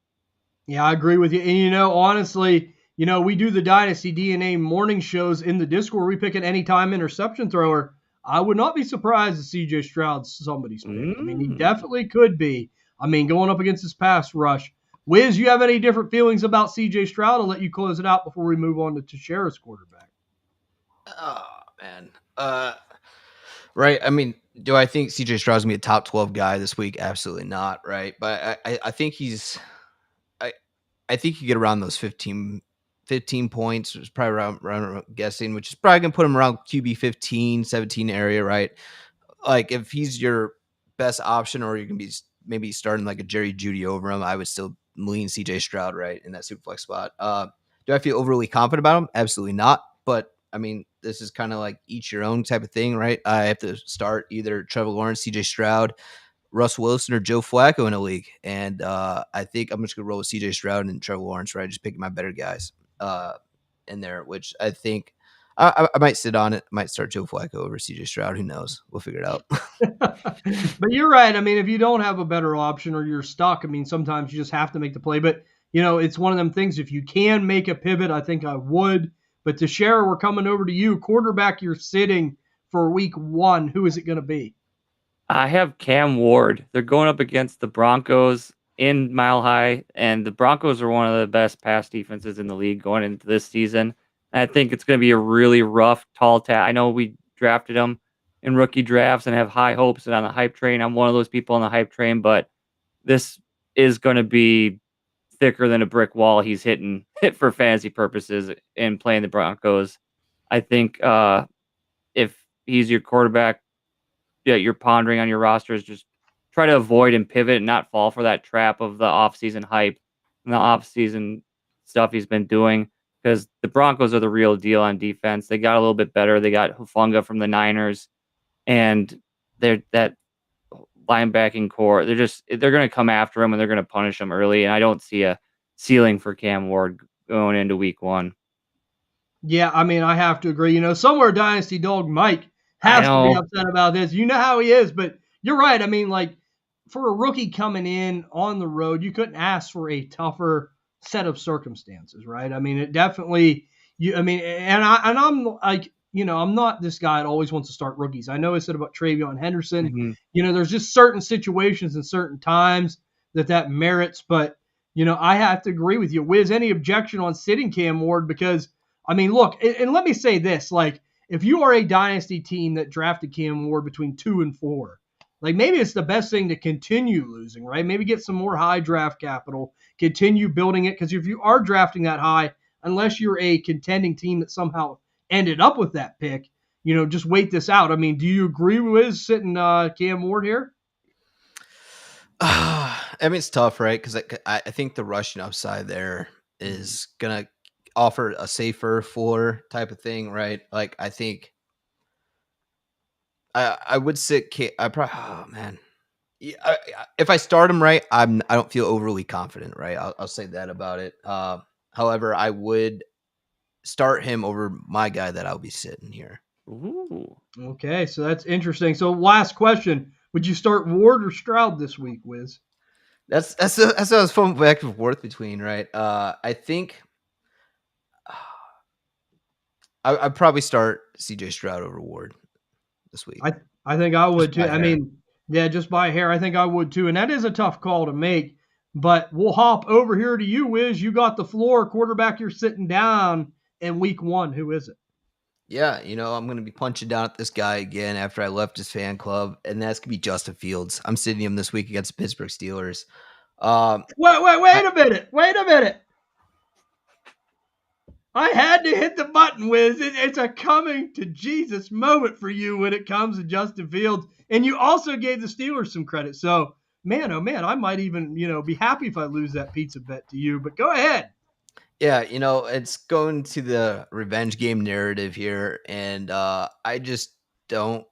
Yeah, I agree with you. And, honestly, we do the Dynasty DNA morning shows in the Discord. We pick an anytime interception thrower. I would not be surprised if CJ Stroud's somebody's pick. I mean, he definitely could be. I mean, going up against his pass rush. Wiz, you have any different feelings about CJ Stroud? I'll let you close it out before we move on to Teixeira's quarterback. Oh, man. Right. I mean, do I think CJ Stroud's going to be a top 12 guy this week? Absolutely not. Right. But I think I think you get around those 15 points. It's probably around guessing, which is probably going to put him around QB 15, 17 area, right? Like if he's your best option, or you can be maybe starting like a Jerry Jeudy over him, I would still lean CJ Stroud right in that super flex spot. Do I feel overly confident about him? Absolutely not. But I mean, this is kind of like each your own type of thing, right? I have to start either Trevor Lawrence, CJ Stroud, Russ Wilson, or Joe Flacco in a league. And I think I'm just going to roll with CJ Stroud and Trevor Lawrence, right? Just picking my better guys in there, which I think I might sit on it. I might start Joe Flacco over CJ Stroud. Who knows? We'll figure it out. But you're right. I mean, if you don't have a better option or you're stuck, I mean, sometimes you just have to make the play. But, it's one of them things. If you can make a pivot, I think I would. But Teixeira, we're coming over to you. Quarterback you're sitting for week one. Who is it going to be? I have Cam Ward. They're going up against the Broncos in Mile High, and the Broncos are one of the best pass defenses in the league going into this season. And I think it's going to be a really rough, tall task. I know we drafted him in rookie drafts and have high hopes and on the hype train. I'm one of those people on the hype train, but this is going to be thicker than a brick wall he's hit for fantasy purposes in playing the Broncos. I think if he's your quarterback, you're pondering on your rosters, just try to avoid and pivot and not fall for that trap of the offseason hype and the offseason stuff he's been doing, because the Broncos are the real deal on defense. They got a little bit better. They got Hufanga from the Niners, and they're that linebacking core. They're going to come after him and they're going to punish him early. And I don't see a ceiling for Cam Ward going into week one. Yeah, I mean, I have to agree. Somewhere Dynasty Dog Mike has to be upset about this. You know how he is, but you're right. I mean, like for a rookie coming in on the road, you couldn't ask for a tougher set of circumstances, right? I mean, it definitely. I'm like, I'm not this guy that always wants to start rookies. I know I said about Travion Henderson. Mm-hmm. There's just certain situations and certain times that merits, but I have to agree with you. Wiz, any objection on sitting Cam Ward? Because I mean, look, and let me say this, like, if you are a dynasty team that drafted Cam Ward between 2 and 4, like maybe it's the best thing to continue losing, right? Maybe get some more high draft capital, continue building it. Because if you are drafting that high, unless you're a contending team that somehow ended up with that pick, just wait this out. I mean, do you agree with sitting Cam Ward here? I mean, it's tough, right? Because I think the rushing upside there is going to offer a safer floor type of thing, right? Like I think I would sit. If I start him right, I don't feel overly confident, right? I'll say that about it. However, I would start him over my guy that I'll be sitting here. Ooh. Okay, so that's interesting. So last question: would you start Ward or Stroud this week, Wiz? That's what I was fun back and forth between, right? I think I'd probably start CJ Stroud over Ward this week. I think I would too. I mean, yeah, just by hair, I think I would too. And that is a tough call to make. But we'll hop over here to you, Wiz. You got the floor. Quarterback, you're sitting down in week one. Who is it? Yeah, I'm going to be punching down at this guy again after I left his fan club, and that's going to be Justin Fields. I'm sitting him this week against the Pittsburgh Steelers. Wait a minute. Wait a minute. I had to hit the button, Wiz. It's a coming to Jesus moment for you when it comes to Justin Fields. And you also gave the Steelers some credit. So man, oh man, I might even, be happy if I lose that pizza bet to you. But go ahead. Yeah, it's going to the revenge game narrative here, and I just don't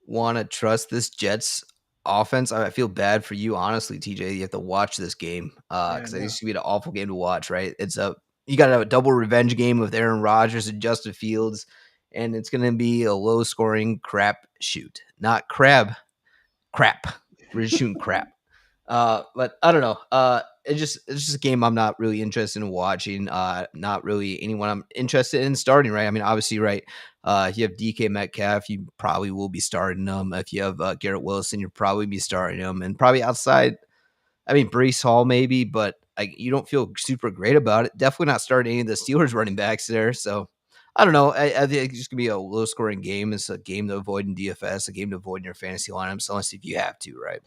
want to trust this Jets offense. I feel bad for you, honestly, TJ. You have to watch this game Yeah, because it used to be an awful game to watch. Right? You got to have a double revenge game with Aaron Rodgers and Justin Fields, and it's going to be a low scoring crap shoot, not crap. We're just shooting crap. But I don't know. It's just a game I'm not really interested in watching. Not really anyone I'm interested in starting. Right. I mean, obviously, right. If you have DK Metcalf, you probably will be starting them. If you have Garrett Wilson, you'll probably be starting them, and probably outside. I mean, Brees Hall maybe, but you don't feel super great about it. Definitely not starting any of the Steelers running backs there. So I don't know. I think it's just gonna be a low scoring game. It's a game to avoid in DFS, a game to avoid in your fantasy lineups, unless if you have to, right?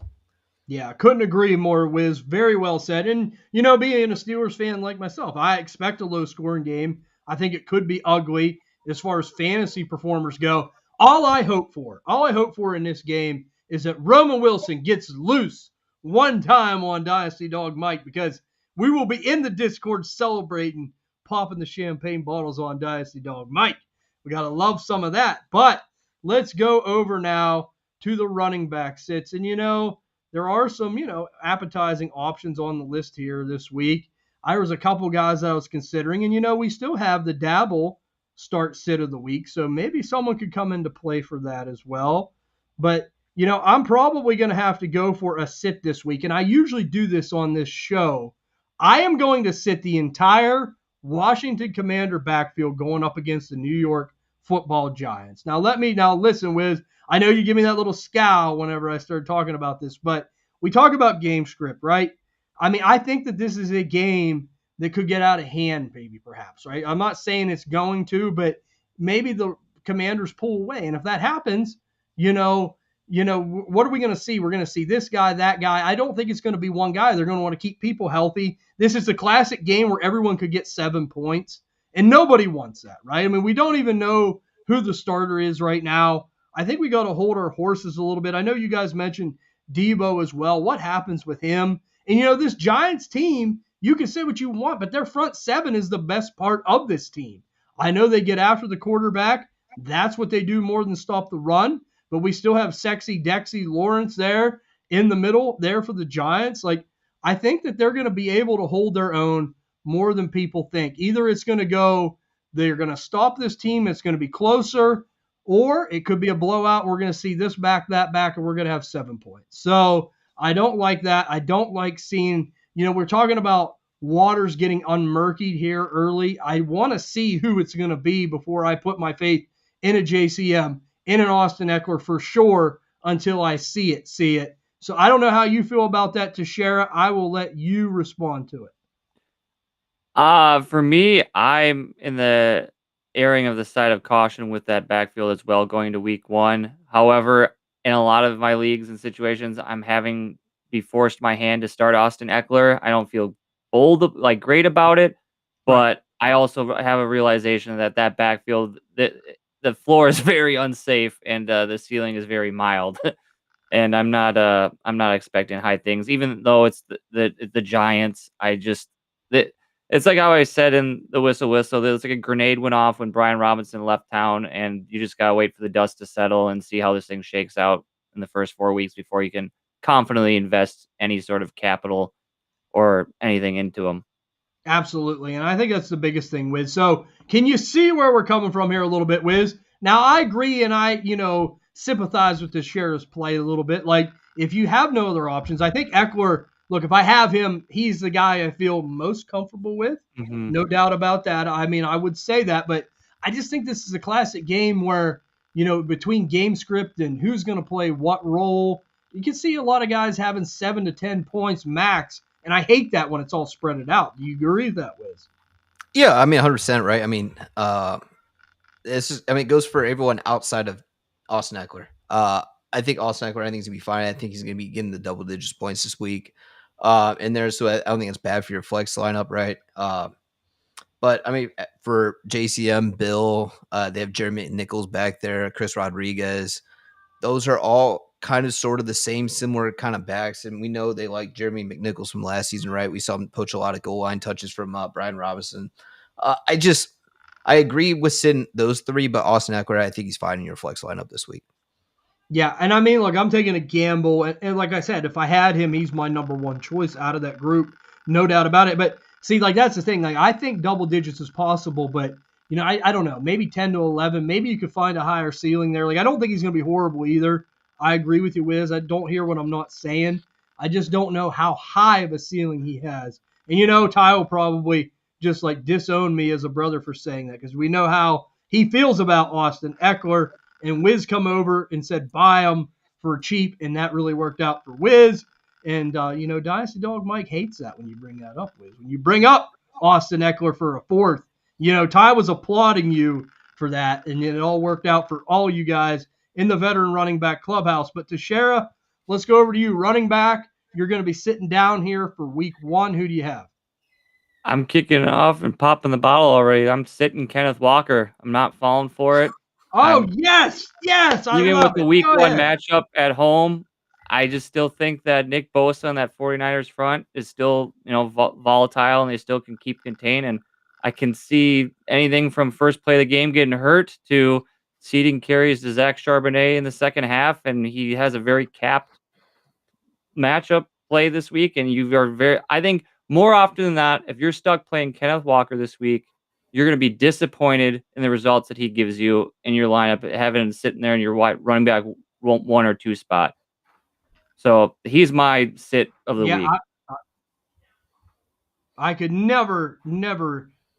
Yeah, couldn't agree more, Wiz. Very well said. And, being a Steelers fan like myself, I expect a low scoring game. I think it could be ugly as far as fantasy performers go. All I hope for in this game is that Roman Wilson gets loose one time on Dynasty Dog Mike, because we will be in the Discord celebrating, popping the champagne bottles on Dynasty Dog Mike. We got to love some of that. But let's go over now to the running back sits. And, there are some, appetizing options on the list here this week. I was a couple guys I was considering, and, we still have the Dabble start sit of the week, so maybe someone could come into play for that as well. But, I'm probably going to have to go for a sit this week, and I usually do this on this show. I am going to sit the entire Washington Commander backfield going up against the New York Football Giants. Now listen, Wiz. I know you give me that little scowl whenever I start talking about this, but we talk about game script, right? I mean, I think that this is a game that could get out of hand, maybe, perhaps, right? I'm not saying it's going to, but maybe the Commanders pull away. And if that happens, what are we going to see? We're going to see this guy, that guy. I don't think it's going to be one guy. They're going to want to keep people healthy. This is a classic game where everyone could get 7 points, and nobody wants that, right? I mean, we don't even know who the starter is right now. I think we got to hold our horses a little bit. I know you guys mentioned Debo as well. What happens with him? And, this Giants team, you can say what you want, but their front seven is the best part of this team. I know they get after the quarterback. That's what they do more than stop the run. But we still have sexy Dexy Lawrence there in the middle there for the Giants. I think that they're going to be able to hold their own more than people think. Either it's going to go, they're going to stop this team, it's going to be closer, or it could be a blowout. We're going to see this back, that back, and we're going to have 7 points. So I don't like that. I don't like seeing, we're talking about waters getting unmurkied here early. I want to see who it's going to be before I put my faith in a JCM, in an Austin Eckler for sure, until I see it. So I don't know how you feel about that, Teixeira. I will let you respond to it. For me, I'm in the erring of the side of caution with that backfield as well going to week 1. However, in a lot of my leagues and situations, I'm having be forced my hand to start Austin Eckler. I don't feel great about it, but I also have a realization that backfield, the floor is very unsafe and the ceiling is very mild. And I'm not expecting high things, even though it's the Giants. It's like how I said in the whistle. It's like a grenade went off when Brian Robinson left town, and you just gotta wait for the dust to settle and see how this thing shakes out in the first 4 weeks before you can confidently invest any sort of capital or anything into them. Absolutely, and I think that's the biggest thing, Wiz. So can you see where we're coming from here a little bit, Wiz? Now, I agree, and I, sympathize with the Sheriff's play a little bit. If you have no other options, I think Eckler, look, if I have him, he's the guy I feel most comfortable with. Mm-hmm. No doubt about that. I mean, I would say that, but I just think this is a classic game where, between game script and who's going to play what role, you can see a lot of guys having 7 to 10 points max, and I hate that when it's all spread out. Do you agree with that, Wiz? Yeah, I mean, 100%, right? I mean, it goes for everyone outside of Austin Eckler. I think Austin Eckler, I think he's gonna be fine. I think he's gonna be getting the double digits points this week. So I don't think it's bad for your flex lineup, right? But I mean, for JCM, Bill, they have Jeremy Nichols back there, Chris Rodriguez. Those are all kind of sort of the same, similar kind of backs. And we know they like Jeremy McNichols from last season, right? We saw him poach a lot of goal line touches from Brian Robinson. I agree with sitting those three, but Austin Eckler, I think he's fine in your flex lineup this week. Yeah, and I mean, look, I'm taking a gamble, and like I said, if I had him, he's my number one choice out of that group, no doubt about it. But see, like that's the thing. Like I think double digits is possible, but you know, I don't know, maybe 10 to 11, maybe you could find a higher ceiling there. Like I don't think he's going to be horrible either. I agree with you, Wiz. I don't hear what I'm not saying. I just don't know how high of a ceiling he has. And you know, Ty will probably just like disown me as a brother for saying that because we know how he feels about Austin Eckler. And Wiz come over and said buy him for cheap, and that really worked out for Wiz. And you know, Dynasty Dog Mike hates that when you bring that up, Wiz. When you bring up Austin Eckler for a fourth, you know, Ty was applauding you for that, and it all worked out for all you guys in the veteran running back clubhouse. But Teixeira, let's go over to you, running back. You're going to be sitting down here for week 1. Who do you have? I'm kicking it off and popping the bottle already. I'm sitting Kenneth Walker. I'm not falling for it. Oh, yes, I even love with the week 1 matchup at home, I just still think that Nick Bosa on that 49ers front is still, you know, volatile, and they still can keep contained. And I can see anything from first play of the game getting hurt to ceding carries to Zach Charbonnet in the second half, and he has a very capped matchup play this week. And you are I think more often than not, if you're stuck playing Kenneth Walker this week, you're going to be disappointed in the results that he gives you in your lineup, having him sitting there in your running back 1 or 2 spot. So he's my sit of the week. I could never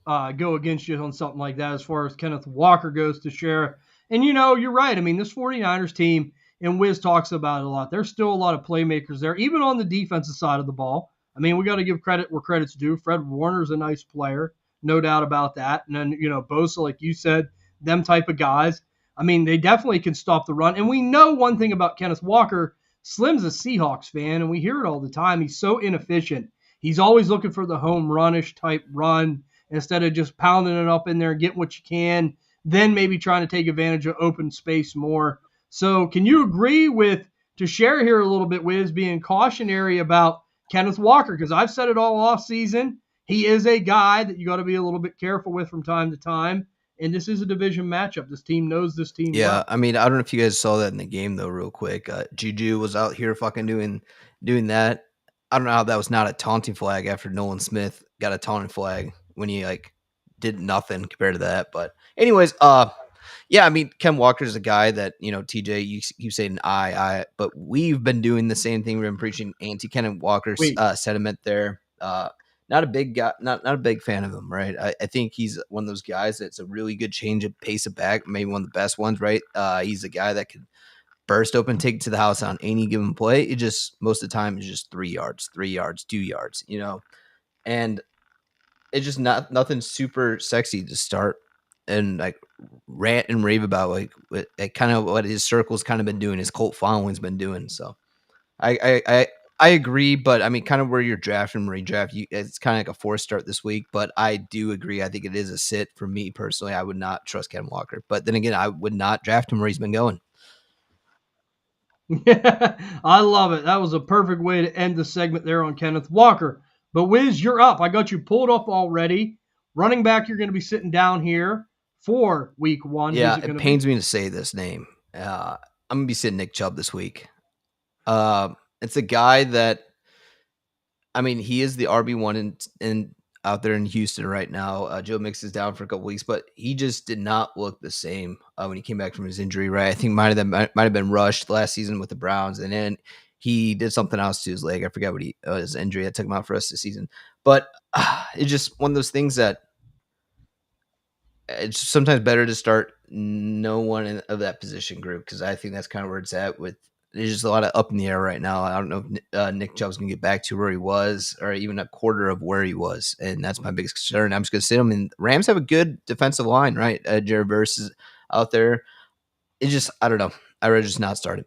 go against you on something like that as far as Kenneth Walker goes to share. And, you know, you're right. I mean, this 49ers team, and Wiz talks about it a lot, there's still a lot of playmakers there, even on the defensive side of the ball. I mean, we got to give credit where credit's due. Fred Warner's a nice player, no doubt about that. And then, you know, Bosa, like you said, them type of guys. I mean, they definitely can stop the run. And we know one thing about Kenneth Walker. Slim's a Seahawks fan, and we hear it all the time. He's so inefficient. He's always looking for the home runish type run instead of just pounding it up in there and getting what you can, then maybe trying to take advantage of open space more. So can you agree with to share here a little bit, Wiz, being cautionary about Kenneth Walker? Because I've said it all off season. He is a guy that you got to be a little bit careful with from time to time. And this is a division matchup. This team knows this team. Yeah, well. I mean, I don't know if you guys saw that in the game though, real quick. Juju was out here fucking doing that. I don't know how that was not a taunting flag after Nolan Smith got a taunting flag when he like did nothing compared to that. But anyways, yeah, I mean, Ken Walker's a guy that, you know, TJ, you keep saying but we've been doing the same thing. We've been preaching anti-Ken Walker sentiment there. Not a big guy, not a big fan of him, right? I think he's one of those guys that's a really good change of pace of back, maybe one of the best ones, right? He's a guy that could burst open, take it to the house on any given play. It just most of the time is just 3 yards, 2 yards, you know, and it's just nothing super sexy to start and like rant and rave about like kind of what his circle's kind of been doing, his cult following's been doing. So I agree, but I mean, kind of where you're drafting redraft, it's kind of like a forced start this week. But I do agree. I think it is a sit for me personally. I would not trust Ken Walker, but then again, I would not draft him where he's been going. Yeah, I love it. That was a perfect way to end the segment there on Kenneth Walker. But Wiz, you're up. I got you pulled up already. Running back, you're going to be sitting down here for week 1. Yeah, it pains me to say this name. I'm going to be sitting Nick Chubb this week. It's a guy that, I mean, he is the RB1 in out there in Houston right now. Joe Mix is down for a couple weeks, but he just did not look the same when he came back from his injury, right? I think might have been rushed last season with the Browns, and then he did something else to his leg. I forgot what his injury that took him out for us this season. But it's just one of those things that it's sometimes better to start no one of that position group, because I think that's kind of where it's at with. There's just a lot of up in the air right now. I don't know if Nick Chubb's going to get back to where he was or even a quarter of where he was. And that's my biggest concern. I'm just going to sit him. And Rams have a good defensive line, right? Jared Verse is out there. It's just, I don't know. I'd rather just not start it.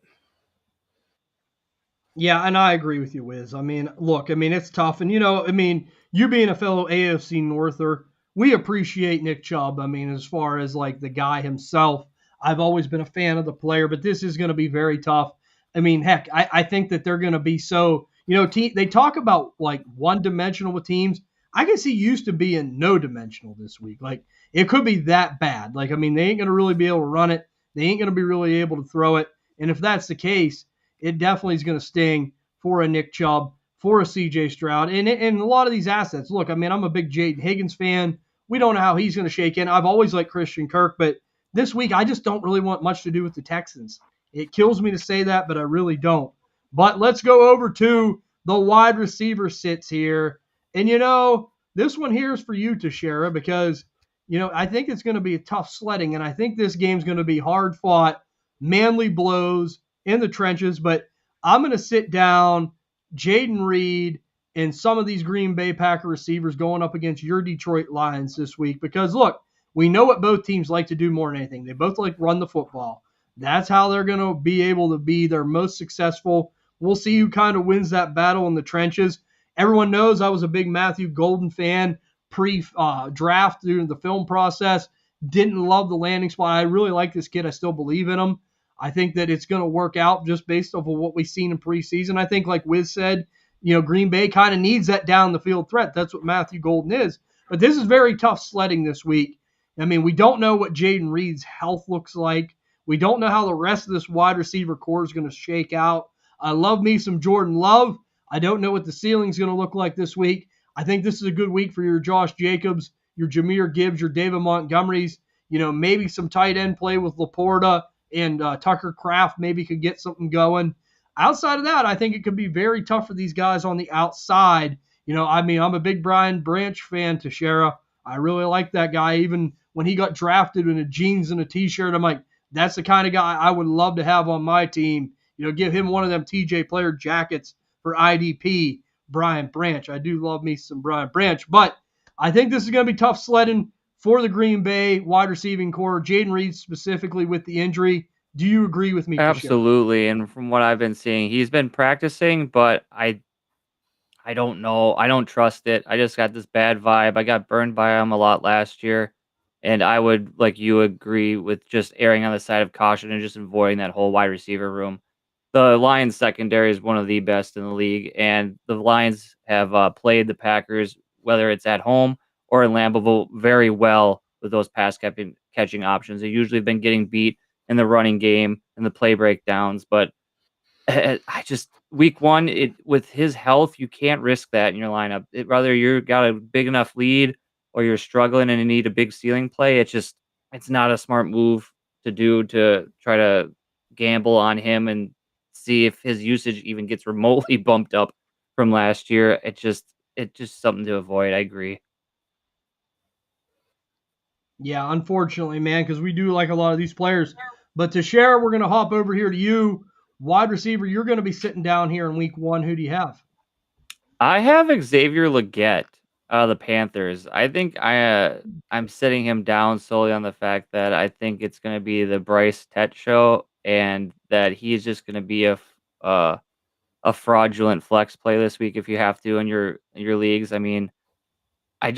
Yeah, and I agree with you, Wiz. I mean, look, I mean, it's tough. And, you know, I mean, you being a fellow AFC Norther, we appreciate Nick Chubb. I mean, as far as like the guy himself, I've always been a fan of the player, but this is going to be very tough. I mean, heck, I think that they're going to be so, they talk about like one-dimensional with teams. I can see Houston being no-dimensional this week. Like, it could be that bad. Like, I mean, they ain't going to really be able to run it. They ain't going to be really able to throw it. And if that's the case, it definitely is going to sting for a Nick Chubb, for a CJ Stroud, and a lot of these assets. Look, I mean, I'm a big Jaden Higgins fan. We don't know how he's going to shake in. I've always liked Christian Kirk, but this week I just don't really want much to do with the Texans. It kills me to say that, but I really don't. But let's go over to the wide receiver sits here. And, this one here is for you, Teixeira, because, I think it's going to be a tough sledding, and I think this game's going to be hard-fought, manly blows in the trenches, but I'm going to sit down Jaden Reed and some of these Green Bay Packer receivers going up against your Detroit Lions this week because, look, we know what both teams like to do more than anything. They both like run the football. That's how they're going to be able to be their most successful. We'll see who kind of wins that battle in the trenches. Everyone knows I was a big Matthew Golden fan pre-draft during the film process. Didn't love the landing spot. I really like this kid. I still believe in him. I think that it's going to work out just based off of what we've seen in preseason. I think, like Wiz said, Green Bay kind of needs that down the field threat. That's what Matthew Golden is. But this is very tough sledding this week. I mean, we don't know what Jaden Reed's health looks like. We don't know how the rest of this wide receiver core is going to shake out. I love me some Jordan Love. I don't know what the ceiling's going to look like this week. I think this is a good week for your Josh Jacobs, your Jahmyr Gibbs, your David Montgomerys. Maybe some tight end play with Laporta and Tucker Kraft maybe could get something going. Outside of that, I think it could be very tough for these guys on the outside. I'm a big Brian Branch fan, Teixeira. I really like that guy. Even when he got drafted in a jeans and a T-shirt, I'm like, that's the kind of guy I would love to have on my team. Give him one of them TJ player jackets for IDP, Brian Branch. I do love me some Brian Branch, but I think this is going to be tough sledding for the Green Bay wide receiving core, Jaden Reed specifically with the injury. Do you agree with me? Absolutely. And from what I've been seeing, he's been practicing, but I don't know. I don't trust it. I just got this bad vibe. I got burned by him a lot last year. And I would, like you, agree with just erring on the side of caution and just avoiding that whole wide receiver room. The Lions secondary is one of the best in the league, and the Lions have played the Packers, whether it's at home or in Lambeau, very well with those pass catching options. They usually have been getting beat in the running game and the play breakdowns, but week one, with his health, you can't risk that in your lineup. Whether you got a big enough lead or you're struggling and you need a big ceiling play, it's not a smart move to do to try to gamble on him and see if his usage even gets remotely bumped up from last year. It's just something to avoid. I agree. Yeah, unfortunately, man, because we do like a lot of these players. But to share, we're going to hop over here to you. Wide receiver, you're going to be sitting down here in week one. Who do you have? I have Xavier Legette, the Panthers. I think I'm sitting him down solely on the fact that I think it's going to be the Bryce Tett show, and that he's just going to be a fraudulent flex play this week if you have to in your leagues. I mean, it's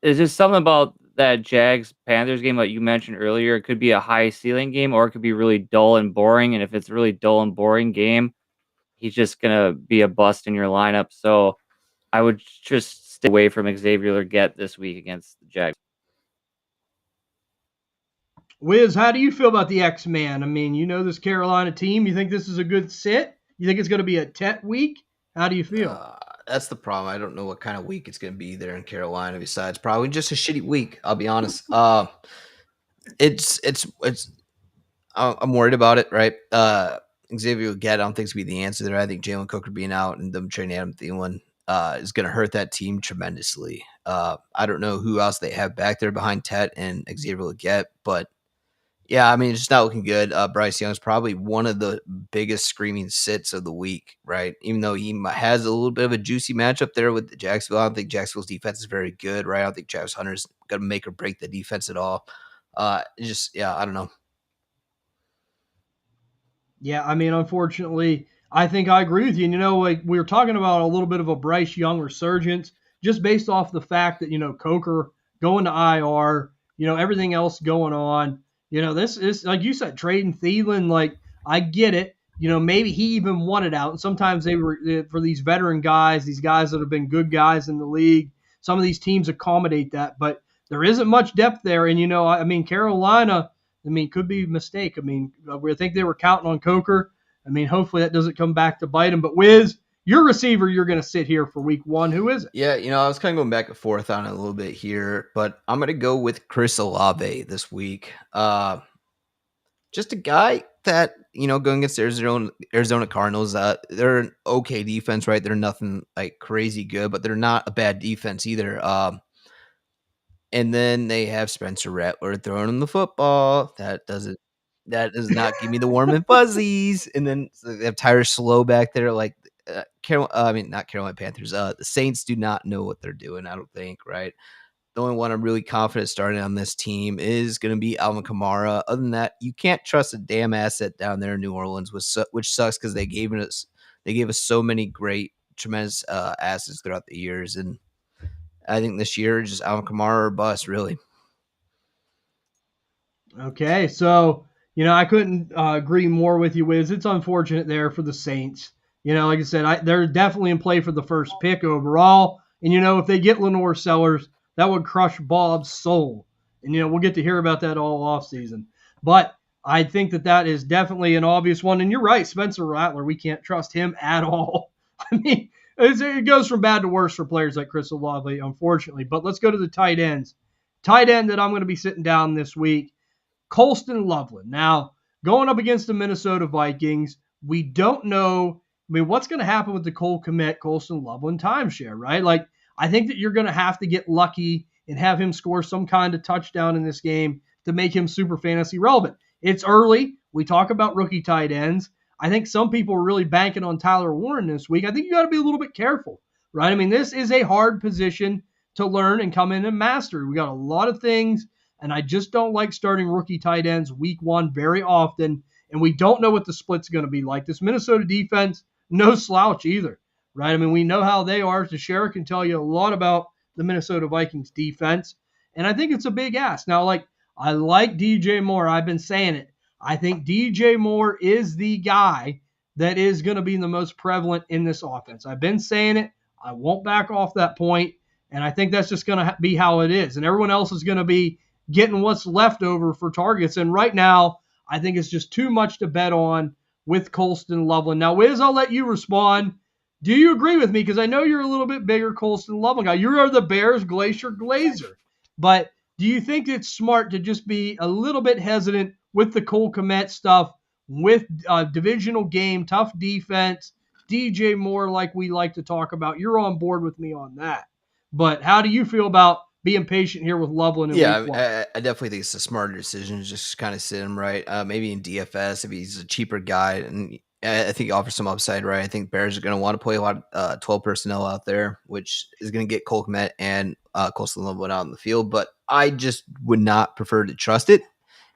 just something about that Jags Panthers game that you mentioned earlier. It could be a high ceiling game, or it could be really dull and boring. And if it's a really dull and boring game, he's just gonna be a bust in your lineup. So I would just stay away from Xavier Legette this week against the Jags. Wiz, how do you feel about the X-Man? I mean, this Carolina team. You think this is a good sit? You think it's going to be a Tet week? How do you feel? That's the problem. I don't know what kind of week it's going to be there in Carolina. Besides, probably just a shitty week. I'll be honest. I'm worried about it. Right. Xavier Legette, I don't think it's going to be the answer there. I think Jalen Cooker being out and them trading Adam Thielen is going to hurt that team tremendously. I don't know who else they have back there behind Tet and Xavier Legette, but yeah, I mean, it's just not looking good. Bryce Young's probably one of the biggest screaming sits of the week, right? Even though he has a little bit of a juicy matchup there with the Jacksonville. I don't think Jacksonville's defense is very good, right? I don't think Travis Hunter's going to make or break the defense at all. I don't know. Yeah, I mean, unfortunately, I think I agree with you. And, like we were talking about a little bit of a Bryce Young resurgence just based off the fact that, Coker going to IR, everything else going on. This is, like you said, trading Thielen. Like, I get it. Maybe he even wanted out. And sometimes they were, for these veteran guys, these guys that have been good guys in the league, some of these teams accommodate that. But there isn't much depth there. And, Carolina, could be a mistake. We think they were counting on Coker. Hopefully that doesn't come back to bite him. But Wiz, your receiver, you're going to sit here for week 1. Who is it? Yeah, I was kind of going back and forth on it a little bit here, but I'm going to go with Chris Olave this week. Just a guy that, going against Arizona Cardinals, they're an okay defense, right? They're nothing like crazy good, but they're not a bad defense either. And then they have Spencer Rattler throwing him the football. That does not give me the warm and fuzzies. And then they have Tyrus Slow back there, like not Carolina Panthers. The Saints do not know what they're doing, I don't think, right? The only one I'm really confident starting on this team is going to be Alvin Kamara. Other than that, you can't trust a damn asset down there in New Orleans, which sucks because they gave us so many great, tremendous assets throughout the years. And I think this year, just Alvin Kamara or bust, really. Okay, so, I couldn't agree more with you, Wiz. It's unfortunate there for the Saints. Like I said, they're definitely in play for the first pick overall. And, if they get Lenore Sellers, that would crush Bob's soul. And, we'll get to hear about that all offseason. But I think that is definitely an obvious one. And you're right, Spencer Rattler, we can't trust him at all. It goes from bad to worse for players like Chris Olave, unfortunately. But let's go to the tight ends. Tight end that I'm going to be sitting down this week, Colston Loveland. Now, going up against the Minnesota Vikings, we don't know, what's going to happen with the Cole Kmet, Colston Loveland timeshare, right? Like, I think that you're going to have to get lucky and have him score some kind of touchdown in this game to make him super fantasy relevant. It's early. We talk about rookie tight ends. I think some people are really banking on Tyler Warren this week. I think you got to be a little bit careful, right? This is a hard position to learn and come in and master. We got a lot of things, and I just don't like starting rookie tight ends week 1 very often, and we don't know what the split's going to be like. This Minnesota defense, no slouch either, right? We know how they are. Teixeira can tell you a lot about the Minnesota Vikings defense, and I think it's a big ask. Now, I like DJ Moore. I've been saying it. I think DJ Moore is the guy that is going to be the most prevalent in this offense. I've been saying it. I won't back off that point, and I think that's just going to be how it is. And everyone else is going to be getting what's left over for targets. And right now, I think it's just too much to bet on with Colston Loveland. Now, Wiz, I'll let you respond. Do you agree with me? Because I know you're a little bit bigger Colston Loveland guy. You are the Bears Glacier Glazer. But do you think it's smart to just be a little bit hesitant with the Cole Kmet stuff, with divisional game, tough defense, DJ Moore, like we like to talk about? You're on board with me on that. But how do you feel about being patient here with Loveland? I definitely think it's a smarter decision to just kind of sit him right. Maybe in DFS if he's a cheaper guy, and I think he offers some upside, right? I think Bears are going to want to play a lot of 12 personnel out there, which is going to get Cole Kmet and Colston Loveland out in the field. But I just would not prefer to trust it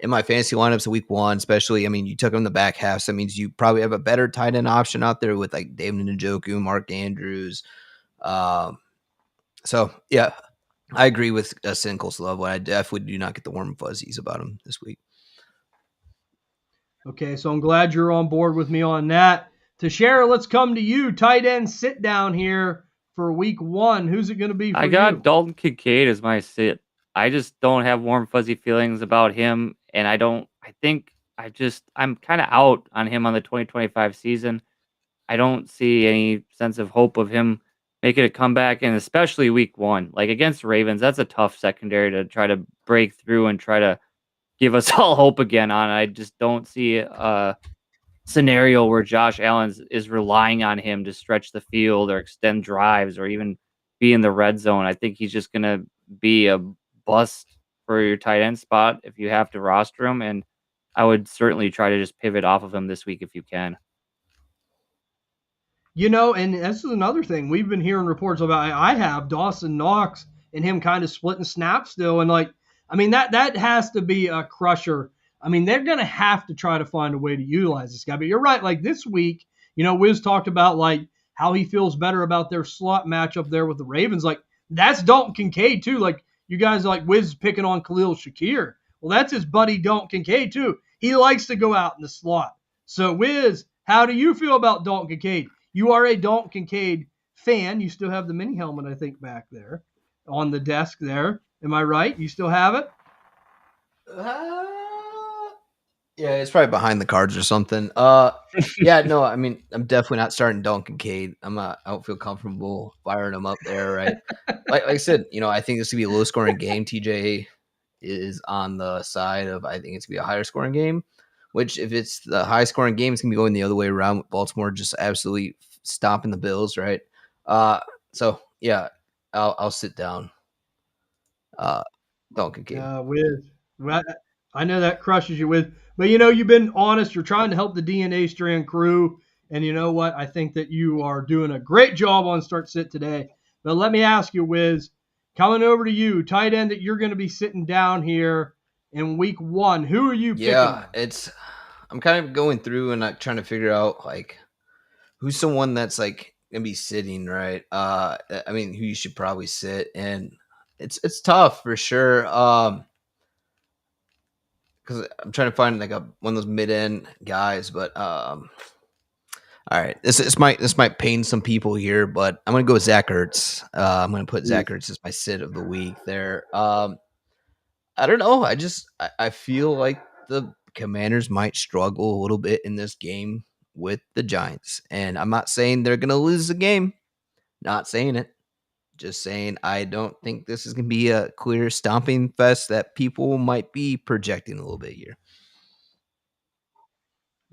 in my fantasy lineups in week 1, especially. You took him in the back half, so that means you probably have a better tight end option out there with like David Njoku, Mark Andrews. So yeah, I agree with Sin Colston Loveland. I definitely do not get the warm and fuzzies about him this week. Okay, so I'm glad you're on board with me on that. Teixeira, let's come to you. Tight end sit down here for week 1. Who's it going to be for you? I got Dalton Kincaid as my sit. I just don't have warm, fuzzy feelings about him. And I'm kind of out on him on the 2025 season. I don't see any sense of hope of him making a comeback, and especially week 1. Like against Ravens, that's a tough secondary to try to break through and try to give us all hope again on. I just don't see a scenario where Josh Allen is relying on him to stretch the field or extend drives or even be in the red zone. I think he's just going to be a bust for your tight end spot if you have to roster him. And I would certainly try to just pivot off of him this week if you can. And this is another thing. We've been hearing reports about, I have Dawson Knox and him kind of splitting snaps still. And that has to be a crusher. They're going to have to try to find a way to utilize this guy. But you're right. Like this week, Wiz talked about how he feels better about their slot matchup there with the Ravens. Like that's Dalton Kincaid too. Like you guys Wiz picking on Khalil Shakir. Well, that's his buddy Dalton Kincaid too. He likes to go out in the slot. So, Wiz, how do you feel about Dalton Kincaid? You are a Dalton Kincaid fan. You still have the mini helmet, I think, back there on the desk there. Am I right? You still have it? Yeah, it's probably behind the cards or something. Yeah, no, I mean, I'm definitely not starting Dalton Kincaid. I don't feel comfortable firing him up there, right? Like I said, I think this could be a low scoring game. TJ is on the side of I think it's gonna be a higher scoring game. Which, if it's the high scoring game, it's gonna be going the other way around with Baltimore just absolutely stomping the Bills, right? So yeah, I'll sit down. Dalton Kincaid. Wiz. Well, I know that crushes you, Wiz. But you've been honest. You're trying to help the DNA Strand crew. And you know what? I think that you are doing a great job on Start Sit today. But let me ask you, Wiz, coming over to you, tight end that you're going to be sitting down here in week 1. Who are you picking? Yeah, I'm kind of going through and trying to figure out like who's someone that's like gonna be sitting, right? I mean, who you should probably sit, and it's tough for sure. Because I'm trying to find like one of those mid end guys, but all right, this might pain some people here, but I'm gonna go with Zach Ertz. I'm gonna put Zach Ertz as my sit of the week there. I don't know. I feel like the Commanders might struggle a little bit in this game with the Giants, and I'm not saying they're gonna lose the game. Not saying it. Just saying I don't think this is gonna be a clear stomping fest that people might be projecting a little bit here.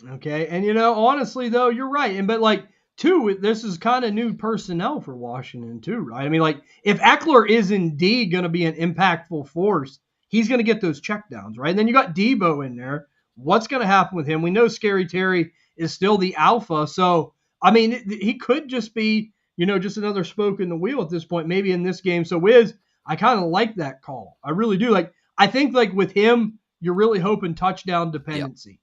Okay. And honestly though, you're right. But too, this is kind of new personnel for Washington too, right? I mean, like if Eckler is indeed going to be an impactful force, he's going to get those checkdowns, right? And then you got Debo in there. What's going to happen with him? We know Scary Terry is still the alpha. So, I mean, he could just be, just another spoke in the wheel at this point, maybe in this game. So, Wiz, I kind of like that call. I really do. I think with him, you're really hoping touchdown dependency. Yep.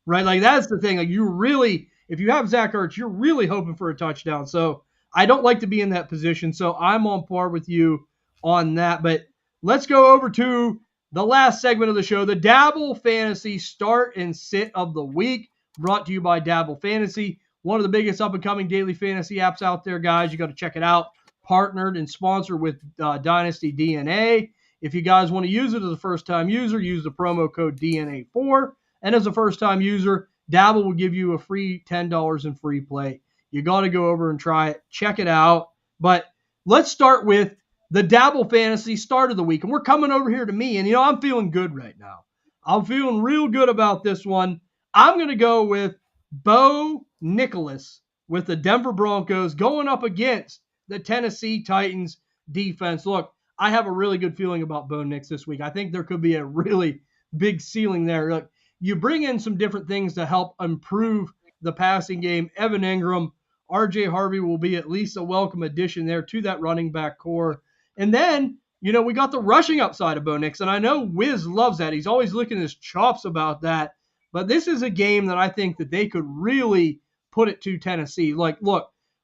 Right? Like that's the thing. Like if you have Zach Ertz, you're really hoping for a touchdown. So I don't like to be in that position. So I'm on par with you on that. But let's go over to the last segment of the show, the Dabble Fantasy Start and Sit of the Week, brought to you by Dabble Fantasy, one of the biggest up-and-coming daily fantasy apps out there, guys. You got to check it out. Partnered and sponsored with Dynasty DNA. If you guys want to use it as a first-time user, use the promo code DNA4. And as a first-time user, Dabble will give you a free $10 in free play. You got to go over and try it. Check it out. But let's start with the Dabble Fantasy Start of the Week. And we're coming over here to me. And, I'm feeling good right now. I'm feeling real good about this one. I'm going to go with Bo Nicholas with the Denver Broncos going up against the Tennessee Titans defense. Look, I have a really good feeling about Bo Nix this week. I think there could be a really big ceiling there. Look, you bring in some different things to help improve the passing game. Evan Ingram, R.J. Harvey will be at least a welcome addition there to that running back core. And then, we got the rushing upside of Bo Nix, and I know Wiz loves that. He's always licking his chops about that. But this is a game that I think that they could really put it to Tennessee. Look,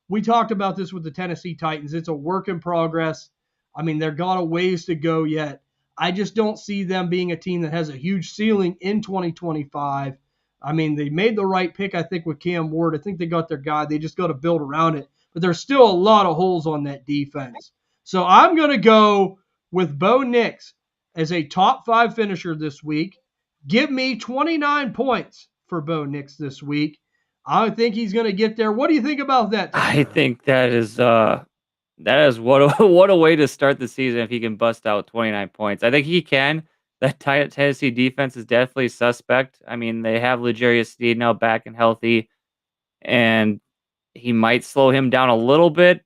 we talked about this with the Tennessee Titans. It's a work in progress. I mean, they've got a ways to go yet. I just don't see them being a team that has a huge ceiling in 2025. I mean, they made the right pick, I think, with Cam Ward. I think they got their guy. They just got to build around it. But there's still a lot of holes on that defense. So I'm going to go with Bo Nix as a top 5 finisher this week. Give me 29 points for Bo Nix this week. I think he's going to get there. What do you think about that, Tyler? I think that is what a way to start the season if he can bust out 29 points. I think he can. That Tennessee defense is definitely suspect. I mean, they have L'Jarius Sneed now back and healthy, and he might slow him down a little bit,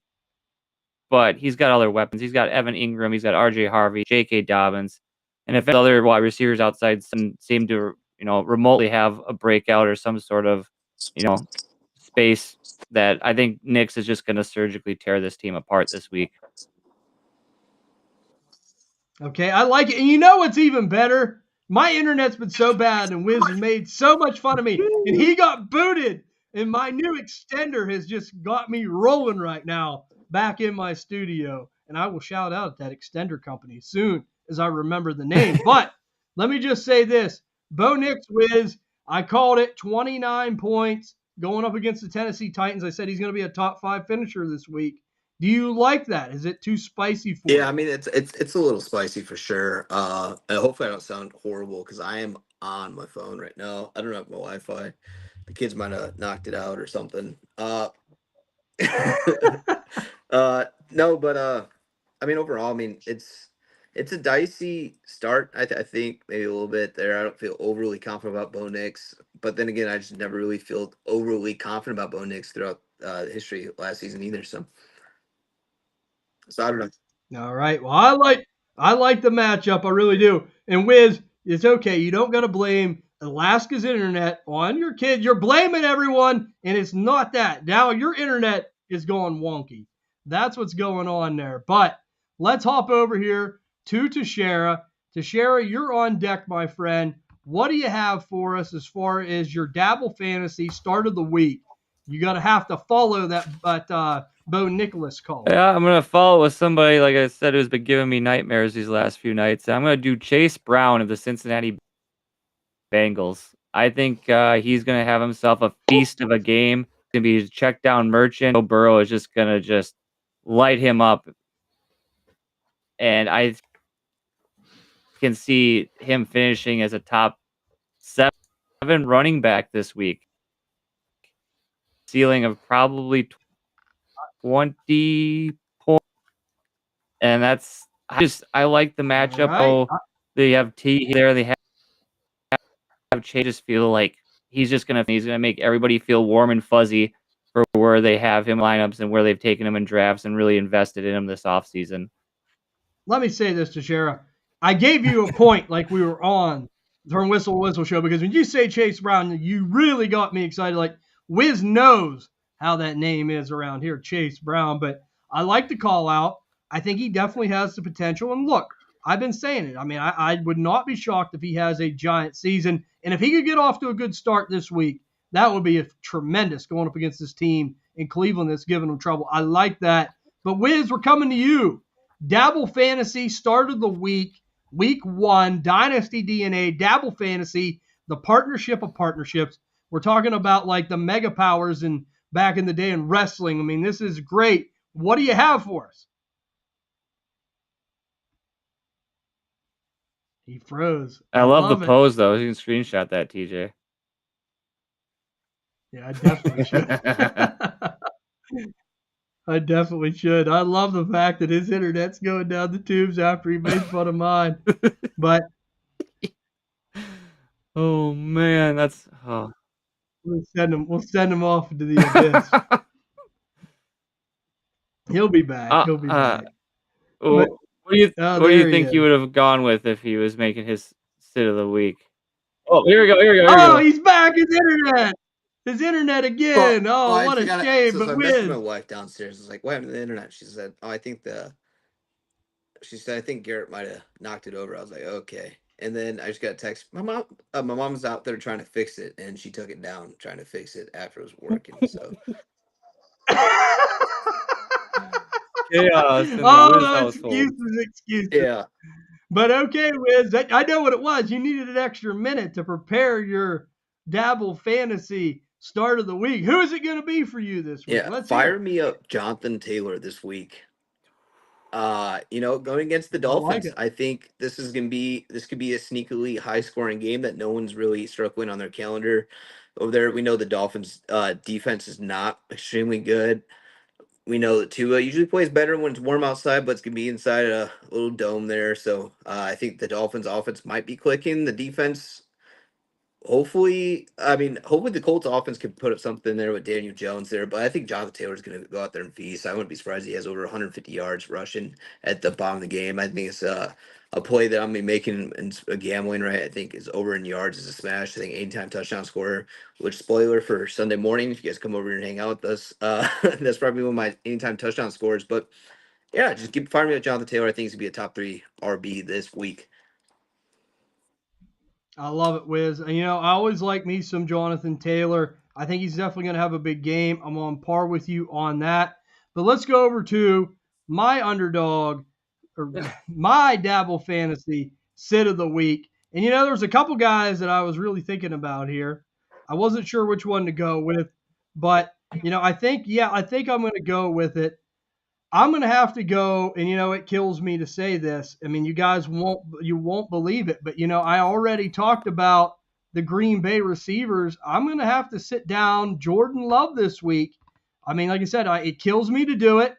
but he's got other weapons. He's got Evan Ingram, he's got R.J. Harvey, J.K. Dobbins, and if other wide receivers outside seem to remotely have a breakout or some sort of space, that I think Nix is just going to surgically tear this team apart this week. Okay, I like it. And you know what's even better? My internet's been so bad and Wiz has made so much fun of me. And he got booted. And my new extender has just got me rolling right now back in my studio. And I will shout out at that extender company soon as I remember the name. But let me just say this. Bo Nix, Wiz, I called it 29 points going up against the Tennessee Titans. I said he's going to be a top 5 finisher this week. Do you like that? Is it too spicy for you? Yeah, I mean it's a little spicy for sure. And hopefully I don't sound horrible because I am on my phone right now. I don't have my Wi-Fi. The kids might have knocked it out or something. No, but I mean overall, I mean it's a dicey start. I think maybe a little bit there. I don't feel overly confident about Bo Nix, but then again, I just never really feel overly confident about Bo Nix throughout the history of last season either. So I don't know. All right. Well, I like the matchup. I really do. And Wiz, it's okay. You don't got to blame Alaska's internet on your kid. You're blaming everyone, and it's not that. Now your internet is going wonky. That's what's going on there. But let's hop over here to Teixeira. Teixeira, you're on deck, my friend. What do you have for us as far as your Dabble Fantasy start of the week? You're going to have to follow that Bo Nicholas call. Yeah, I'm going to follow with somebody, like I said, who's been giving me nightmares these last few nights. I'm going to do Chase Brown of the Cincinnati Bengals. I think he's going to have himself a feast of a game. He's going to be a check down merchant. Joe Burrow is just going to just light him up. And I can see him finishing as a top 7 running back this week. Ceiling of probably 20 points. And that's I like the matchup. Right. Oh, they have T there. They have Chase. Just feel like he's gonna make everybody feel warm and fuzzy for where they have him lineups and where they've taken him in drafts and really invested in him this offseason. Let me say this, Teixeira. I gave you a point like we were on the Turn Whistle show because when you say Chase Brown, you really got me excited. Like Wiz knows how that name is around here, Chase Brown. But I like the call out. I think he definitely has the potential. And look, I've been saying it. I mean, I would not be shocked if he has a giant season. And if he could get off to a good start this week, that would be a tremendous going up against this team in Cleveland that's giving them trouble. I like that. But Wiz, we're coming to you. Dabble Fantasy started the week 1, Dynasty DNA, Dabble Fantasy, the partnership of partnerships. We're talking about like the mega powers and back in the day in wrestling. I mean, this is great. What do you have for us? He froze. I love the pose, though. You can screenshot that, TJ. Yeah, I definitely should. I definitely should. I love the fact that his internet's going down the tubes after he made fun of mine. But oh man, that's we'll send him off into the abyss. He'll be back. He'll be back. What do you think he would have gone with if he was making his sit of the week? Oh, here we go. He's back. His internet again. What a shame. So but I messaged my wife downstairs. I was like, what happened to the internet? She said, I think Garrett might have knocked it over. I was like, okay. And then I just got a text. My mom's out there trying to fix it, and she took it down trying to fix it after it was working. So chaos. Excuses. Yeah. But okay, Wiz, I know what it was. You needed an extra minute to prepare your Dabble Fantasy start of the week. Who is it going to be for you this week? Yeah, fire me up Jonathan Taylor this week. Going against the Dolphins, I think this could be a sneakily high scoring game that no one's really circling on their calendar over there. We know the Dolphins defense is not extremely good. We know that Tua usually plays better when it's warm outside, but it's going to be inside a little dome there. So I think the Dolphins offense might be clicking. The defense, hopefully the Colts offense can put up something there with Daniel Jones there. But I think Jonathan Taylor's going to go out there and feast. I wouldn't be surprised he has over 150 yards rushing at the bottom of the game. I think it's a play that I'm going to be making and gambling, right? I think is over in yards is a smash. I think anytime touchdown scorer, which spoiler for Sunday morning, if you guys come over here and hang out with us, that's probably one of my anytime touchdown scores. But yeah, just keep firing me at Jonathan Taylor. I think he's going to be a top 3 RB this week. I love it, Wiz. And, I always like me some Jonathan Taylor. I think he's definitely going to have a big game. I'm on par with you on that. But let's go over to my underdog, or my Dabble Fantasy sit of the week. And, you know, there's a couple guys that I was really thinking about here. I wasn't sure which one to go with, but, you know, I think I'm going to go with it. I'm going to have to go, and, you know, it kills me to say this. I mean, you won't believe it, but, you know, I already talked about the Green Bay receivers. I'm going to have to sit down Jordan Love this week. I mean, like I said, it kills me to do it.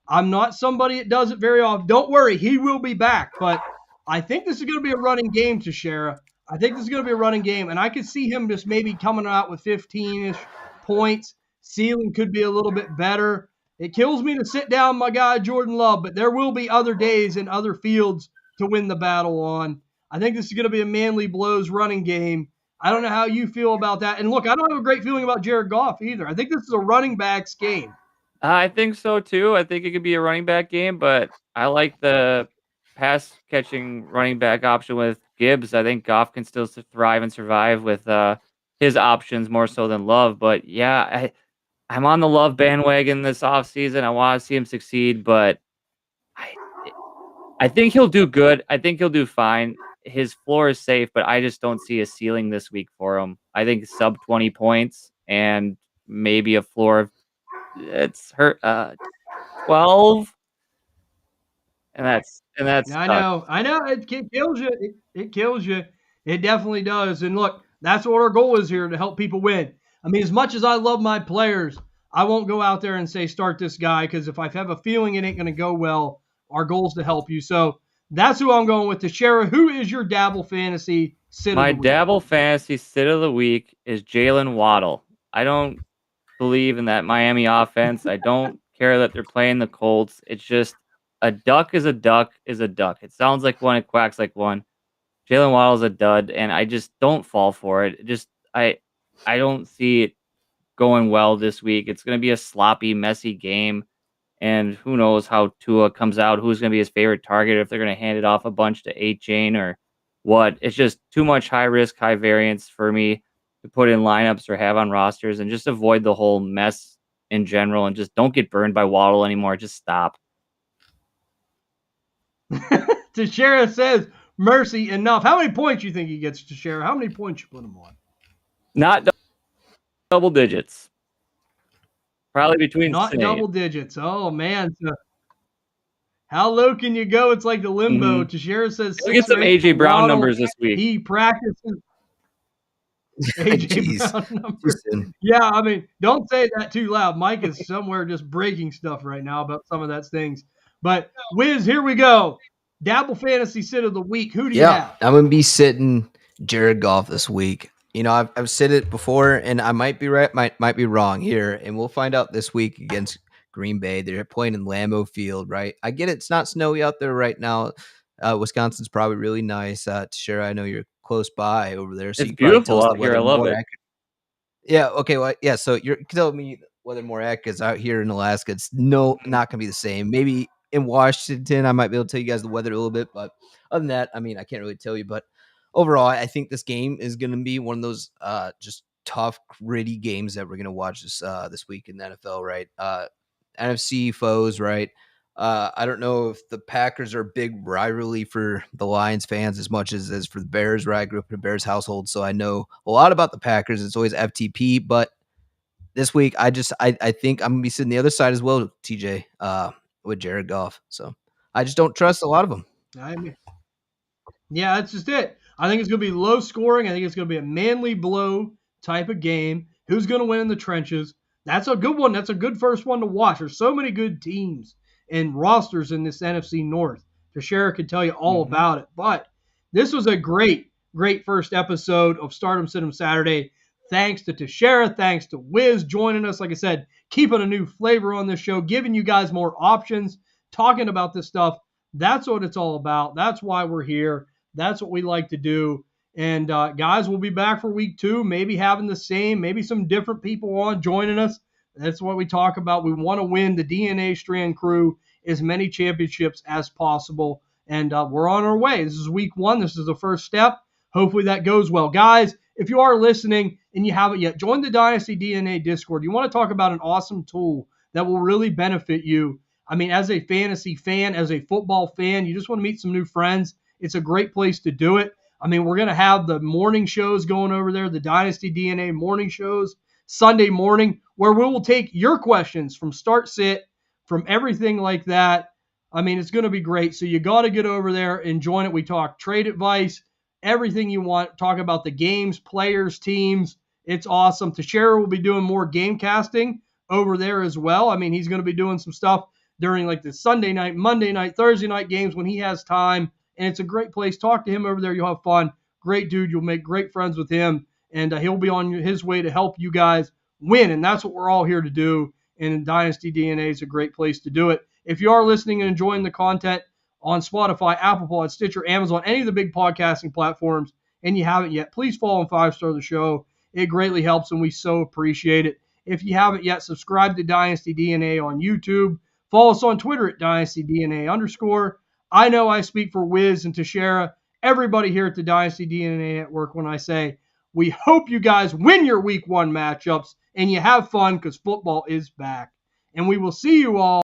I'm not somebody that does it very often. Don't worry, he will be back, but I think this is going to be a running game, Teixeira. I think this is going to be a running game, and I could see him just maybe coming out with 15-ish points. Ceiling could be a little bit better. It kills me to sit down my guy Jordan Love, but there will be other days and other fields to win the battle on. I think this is going to be a Manly Blows running game. I don't know how you feel about that. And look, I don't have a great feeling about Jared Goff either. I think this is a running backs game. I think so too. I think it could be a running back game, but I like the pass catching running back option with Gibbs. I think Goff can still thrive and survive with his options more so than Love. But yeah, I'm on the Love bandwagon this offseason. I want to see him succeed, but I I think he'll do good. I think he'll do fine. His floor is safe, but I just don't see a ceiling this week for him. I think sub 20 points and maybe a floor of 12, and that's I tough. know. It kills you. It kills you. It definitely does. And look, that's what our goal is here, to help people win. I mean, as much as I love my players, I won't go out there and say start this guy, because if I have a feeling it ain't going to go well, our goal is to help you. So that's who I'm going with. Teixeira, who is your Dabble Fantasy sit My of the week? Dabble fantasy sit of the week is Jalen Waddle. I don't believe in that Miami offense. I don't care that they're playing the Colts. It's just a duck is a duck is a duck. It sounds like one, it quacks like one. Jalen Waddle's a dud, and I just don't fall for it. I don't see it going well this week. It's going to be a sloppy, messy game, and who knows how Tua comes out, who's going to be his favorite target, if they're going to hand it off a bunch to A-Chain or what. It's just too much high risk, high variance for me to put in lineups or have on rosters, and just avoid the whole mess in general, and just don't get burned by Waddle anymore. Just stop. Teixeira says, mercy enough. How many points you think he gets, Teixeira? How many points you put him on? Not double digits. Probably between Not same. double digits. Oh, man. So how low can you go? It's like the limbo. Teixeira says He'll get some A.J. Brown numbers this week. He practices A.J. Brown numbers. Yeah, I mean, don't say that too loud. Mike is somewhere just breaking stuff right now about some of those things. But, Wiz, here we go. Dabble Fantasy Sit of the Week. Who do you have? I'm going to be sitting Jared Goff this week. You know, I've said it before, and I might be right, might be wrong here, and we'll find out this week against Green Bay. They're playing in Lambeau Field, right? I get it. It's not snowy out there right now. Wisconsin's probably really nice. Sure, I know you're close by over there, so it's you can probably beautiful tell us out here. I love it. Yeah. Okay. Well, yeah. So you can tell me whether more accurate, because out here in Alaska, it's not going to be the same. Maybe in Washington, I might be able to tell you guys the weather a little bit, but other than that, I mean, I can't really tell you. But overall, I think this game is going to be one of those just tough, gritty games that we're going to watch this week in the NFL, right? NFC foes, right? I don't know if the Packers are a big rivalry for the Lions fans as much as for the Bears, right? I grew up in a Bears household, so I know a lot about the Packers. It's always FTP, but this week I think I'm gonna be sitting the other side as well, TJ, with Jared Goff. So I just don't trust a lot of them. I mean, yeah, that's just it. I think it's going to be low scoring. I think it's going to be a Manly blow type of game. Who's going to win in the trenches? That's a good one. That's a good first one to watch. There's so many good teams and rosters in this NFC North. Teixeira could tell you all about it. But this was a great, great first episode of Stardom Sit-'em Saturday. Thanks to Teixeira. Thanks to Wiz joining us. Like I said, keeping a new flavor on this show, giving you guys more options, talking about this stuff. That's what it's all about. That's why we're here. That's what we like to do. And guys, we'll be back for week 2, maybe having the same, maybe some different people on joining us. That's what we talk about. We want to win the DNA Strand Crew as many championships as possible. And we're on our way. This is week 1. This is the first step. Hopefully that goes well. Guys, if you are listening and you haven't yet, join the Dynasty DNA Discord. You want to talk about an awesome tool that will really benefit you. I mean, as a fantasy fan, as a football fan, you just want to meet some new friends. It's a great place to do it. I mean, we're going to have the morning shows going over there, the Dynasty DNA morning shows, Sunday morning, where we will take your questions from start sit, from everything like that. I mean, it's going to be great. So you got to get over there and join it. We talk trade advice, everything you want, talk about the games, players, teams. It's awesome. Teixeira will be doing more game casting over there as well. I mean, he's going to be doing some stuff during like the Sunday night, Monday night, Thursday night games when he has time. And it's a great place. Talk to him over there. You'll have fun. Great dude. You'll make great friends with him. And he'll be on his way to help you guys win. And that's what we're all here to do. And Dynasty DNA is a great place to do it. If you are listening and enjoying the content on Spotify, Apple Pod, Stitcher, Amazon, any of the big podcasting platforms, and you haven't yet, please follow and 5-star the show. It greatly helps, and we so appreciate it. If you haven't yet, subscribe to Dynasty DNA on YouTube. Follow us on Twitter at DynastyDNA_. I know I speak for Wiz and Teixeira, everybody here at the Dynasty DNA Network, when I say we hope you guys win your Week 1 matchups and you have fun because football is back. And we will see you all